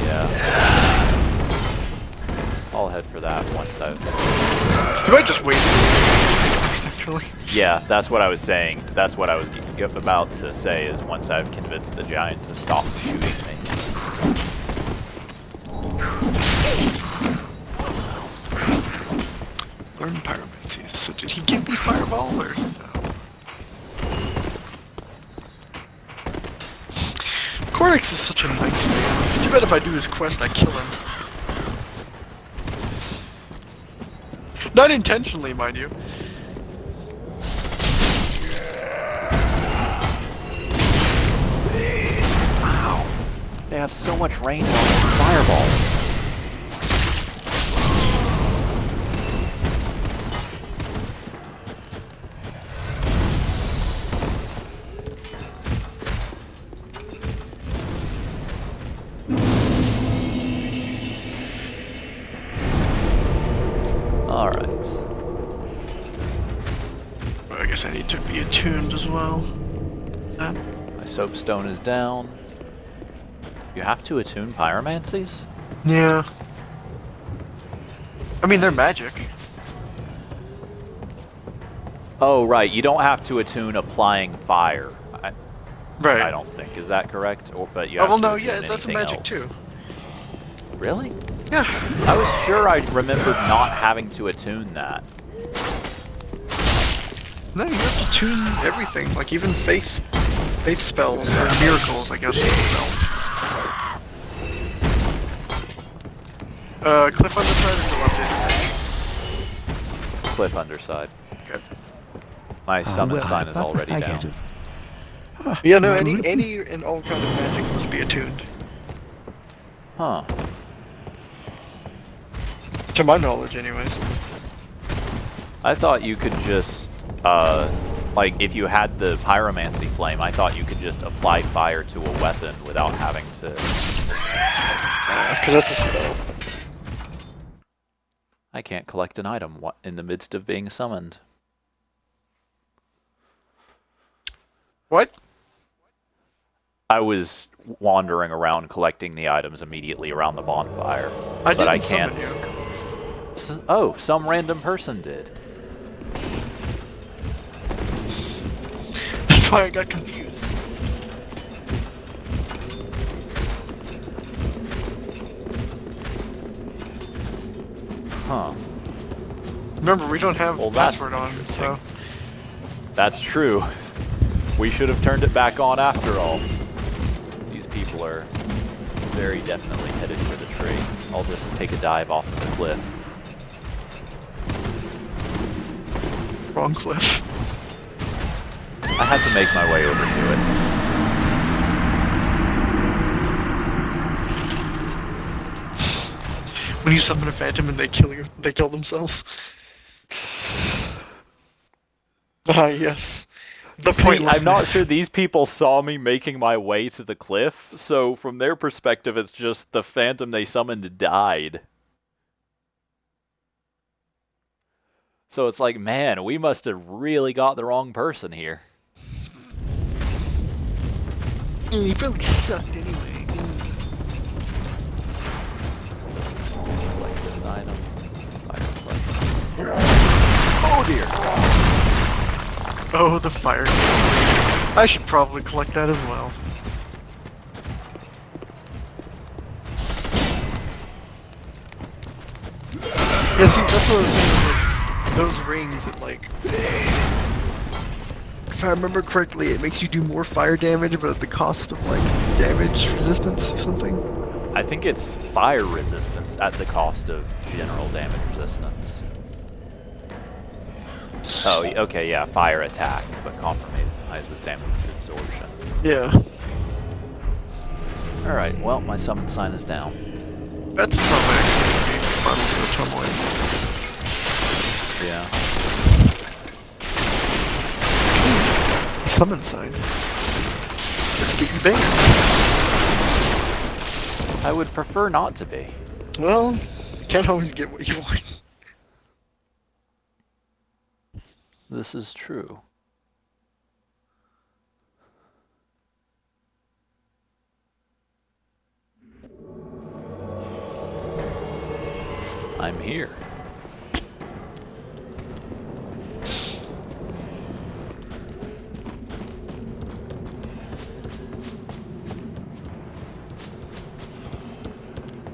Yeah. I'll head for that once I've... You might just wait first, actually. Yeah, that's what I was saying. That's what I was about to say, is once I've convinced the giant to stop shooting me. Learn pyromancy. So did he give me fireball or no? Cornix is such a nice man. Too bad if I do his quest I kill him. Not intentionally, mind you. Wow. They have so much range on these fireballs. guess I need to be attuned as well. My soapstone is down. You have to attune pyromancies? Yeah. I mean, they're magic. Oh, right. You don't have to attune applying fire. Right. I don't think. Is that correct? Or, but you Oh, have well, to no, attune yeah, that's a anything magic else. too. Really? Yeah. I was sure I remembered not having to attune that. No, you have to tune everything, like even faith spells, or miracles, I guess they're spelled. Cliff underside or go up Cliff underside. Good. My summon well, sign is already I down. get it. Yeah, no, any and all kind of magic must be attuned. Huh. To my knowledge, anyways. I thought you could just, like, if you had the pyromancy flame, I thought you could just apply fire to a weapon without having to... Because that's a spell. I can't collect an item in the midst of being summoned. What? I was wandering around collecting the items immediately around the bonfire. I but I didn't summon can't. you. Oh, some random person did. That's why I got confused. Huh. Remember, we don't have Well, that's password on, so... That's true. We should have turned it back on after all. These people are very definitely headed for the tree. I'll just take a dive off of the cliff. Wrong cliff. I had to make my way over to it. When you summon a phantom and they kill themselves. Ah, yes. The See, pointlessness. I'm not sure these people saw me making my way to the cliff, so from their perspective, it's just the phantom they summoned died. So it's like, man, we must have really got the wrong person here. You really sucked anyway. Collect this item. Fire. Oh dear. Oh, the fire. I should probably collect that as well. Yeah, see, that's what I was saying, like, those rings, it, like... If I remember correctly, it makes you do more fire damage, but at the cost of, like, damage resistance or something. I think it's fire resistance at the cost of general damage resistance. Oh, okay, yeah, fire attack, but compromises damage absorption. Yeah. Alright, well, my summon sign is down. That's probably actually final for the tomboy. Yeah. Summon sign. Let's get you banned. I would prefer not to be. Well, you can't always get what you want. This is true. I'm here.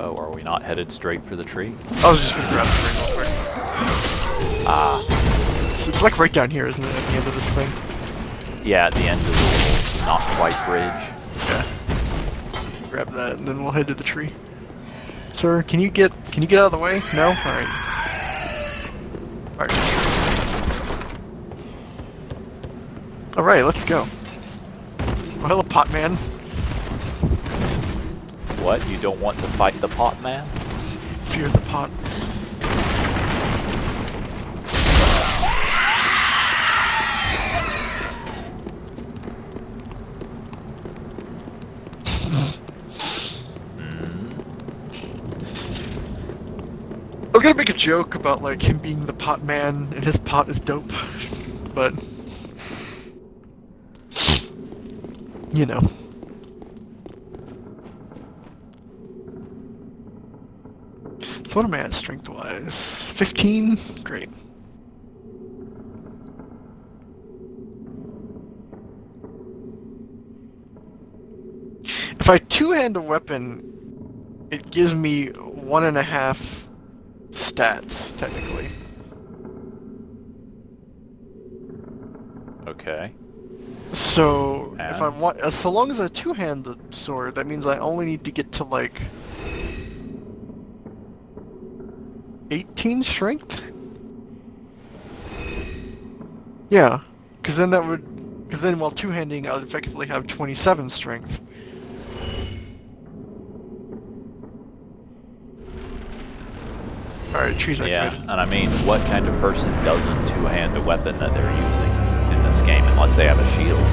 Oh, are we not headed straight for the tree? I was just gonna grab the ring real quick. Ah. It's like right down here, isn't it, at the end of this thing? Yeah, at the end of the little not quite bridge. Yeah. Grab that, and then we'll head to the tree. Sir, can you get out of the way? No? Alright. Alright. Alright, let's go. Oh, hello, pot man. What? You don't want to fight the pot man? Fear the pot. I was gonna make a joke about like him being the pot man and his pot is dope, but you know. So what am I at strength-wise? 15? Great. If I two-hand a weapon, it gives me 1.5 stats, technically. Okay. So, if I And? want, so long as I two-hand the sword, that means I only need to get to like 18 strength. Yeah, because then while two-handing, I'd effectively have 27 strength. All right, trees Yeah, activated. and I mean, what kind of person doesn't two-hand a weapon that they're using in this game unless they have a shield?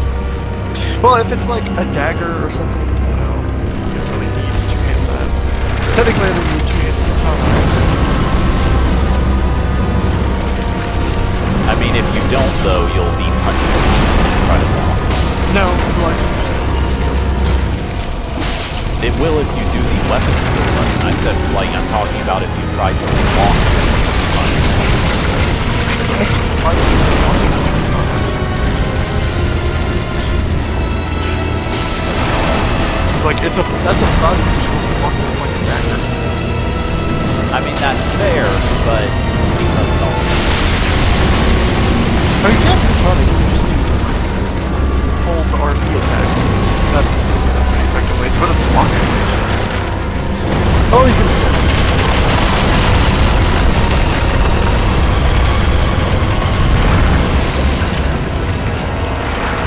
Well, if it's like a dagger or something, you know, you don't really need to two-hand that. Technically, I don't need two-hand katana. I mean, if you don't, though, you'll be punched incredibly. No, like, It will if you do the weapon skill button. I said, like, I'm talking about if you try to block that's part of the it's like that's a bug usually walking with like a dagger. I mean, that's fair, but because it all I mean, if you have katana, you can just do hold the RB attack. That does that pretty effectively. It's better than blocking. Oh, he's gonna sit.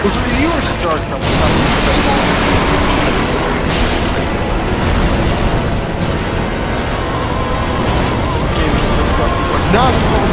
Was it you or Stark that was Game is still stuck. He's like, nah, this one.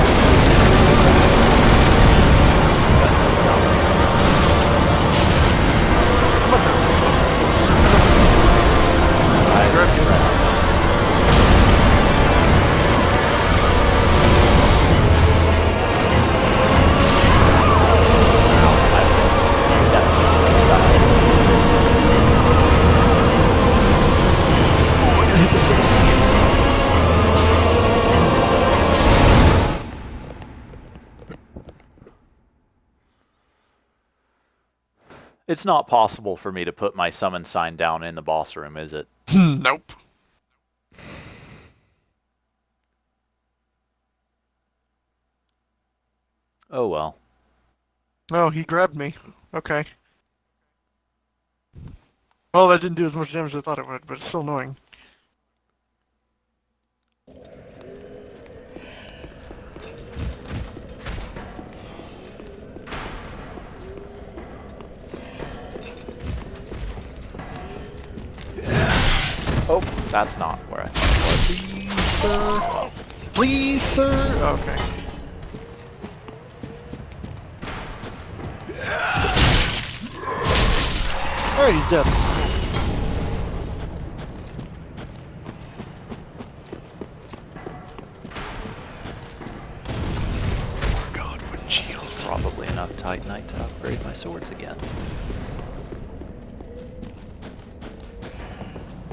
It's not possible for me to put my summon sign down in the boss room, is it? Nope. Oh well. Oh, he grabbed me. Okay. Well, that didn't do as much damage as I thought it would, but it's still annoying. Oh, that's not where I thought it was. Please, sir. Please, sir. Okay. Alright, he's dead. Oh god, wooden shield. Probably enough Titanite to upgrade my swords again.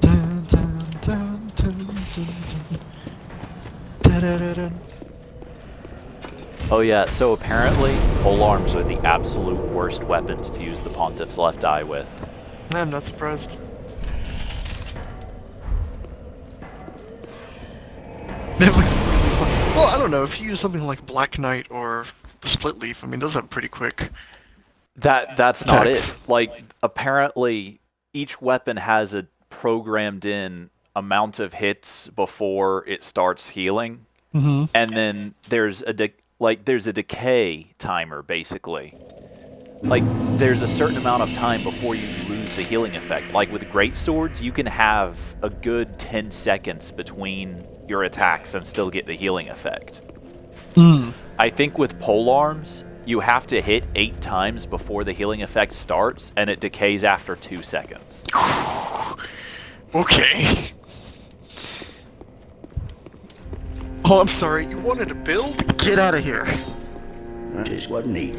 Dun, dun, dun, dun, dun, dun. Da-da-da-dun. Oh yeah, so apparently pole arms are the absolute worst weapons to use the Pontiff's left eye with. I'm not surprised. Well, I don't know, if you use something like Black Knight or the Split Leaf, I mean, those have pretty quick. That's not Attacks. it. Like, apparently each weapon has a programmed in amount of hits before it starts healing. Mm-hmm. And then there's a decay timer, basically. Like, there's a certain amount of time before you lose the healing effect. Like, with great swords, you can have a good 10 seconds between your attacks and still get the healing effect. I think with polearms, you have to hit 8 times before the healing effect starts, and it decays after 2 seconds. Okay. Oh, I'm sorry, you wanted to build? Get out of here. Just what neat.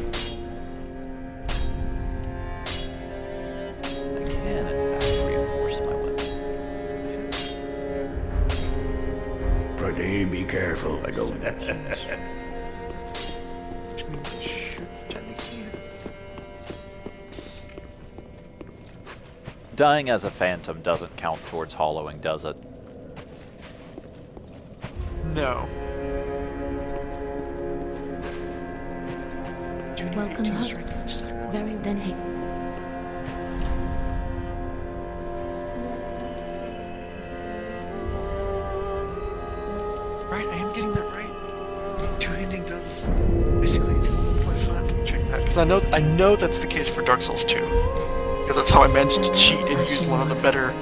Pretty be careful. I go. Which means it should technically... Dying as a phantom doesn't count towards hollowing, does it? No. Welcome, husband. Very then hey. Right, I am getting that right. Two-handing does basically 1.5. Check that, because I know that's the case for Dark Souls 2. Because that's how I managed to cheat and use one of the better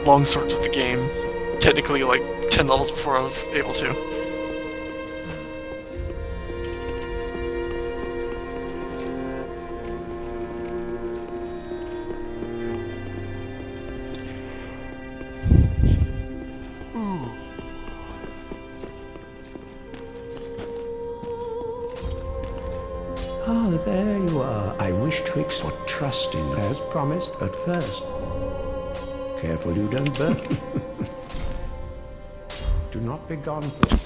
longswords of the game. Technically, like 10 levels before I was able to. Ah, there you are. I wish to extort trusting as promised at first. Careful you don't burn. Do not be gone for...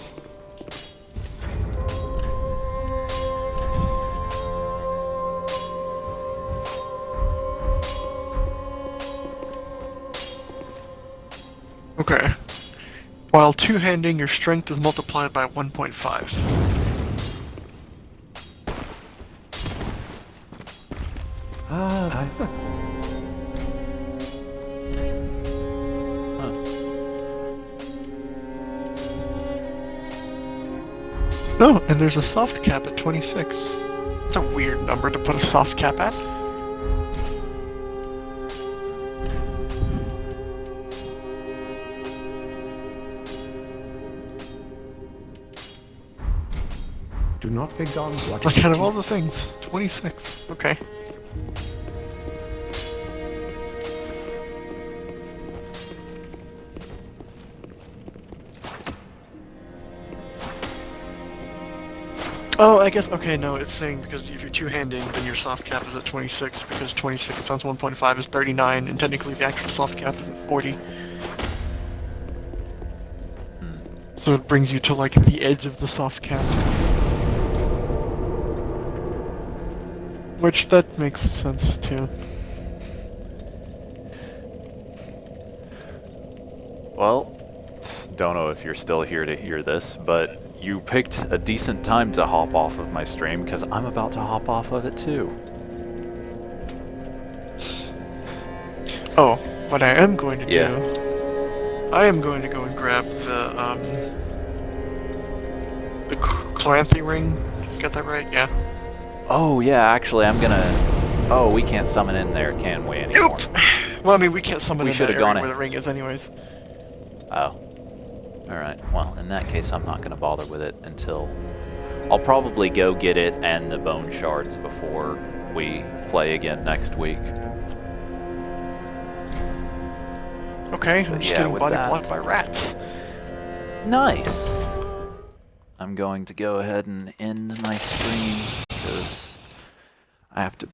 Okay. While two-handing, your strength is multiplied by 1.5. Ah, No, and there's a soft cap at 26. It's a weird number to put a soft cap at. do not be gone. What Like out of all the things, 26. Okay. Oh, I guess, okay, no, it's saying because if you're two-handing, then your soft cap is at 26, because 26 times 1.5 is 39, and technically the actual soft cap is at 40. So it brings you to, like, the edge of the soft cap. Which, that makes sense, too. Well, don't know if you're still here to hear this, but you picked a decent time to hop off of my stream because I'm about to hop off of it too. Oh, what I am going to do... I am going to go and grab the Clanthy ring. Got that right? Yeah. Oh yeah, actually I'm gonna... Oh, we can't summon in there, can we, anymore? Nope! Well, I mean, we can't summon We in that should've area gone where it. the ring is anyways. Oh. Alright, well, in that case I'm not gonna bother with it until... I'll probably go get it and the bone shards before we play again next week. Okay, I'm just yeah, getting with body that- blocked by rats. Nice! I'm going to go ahead and end my stream because I have to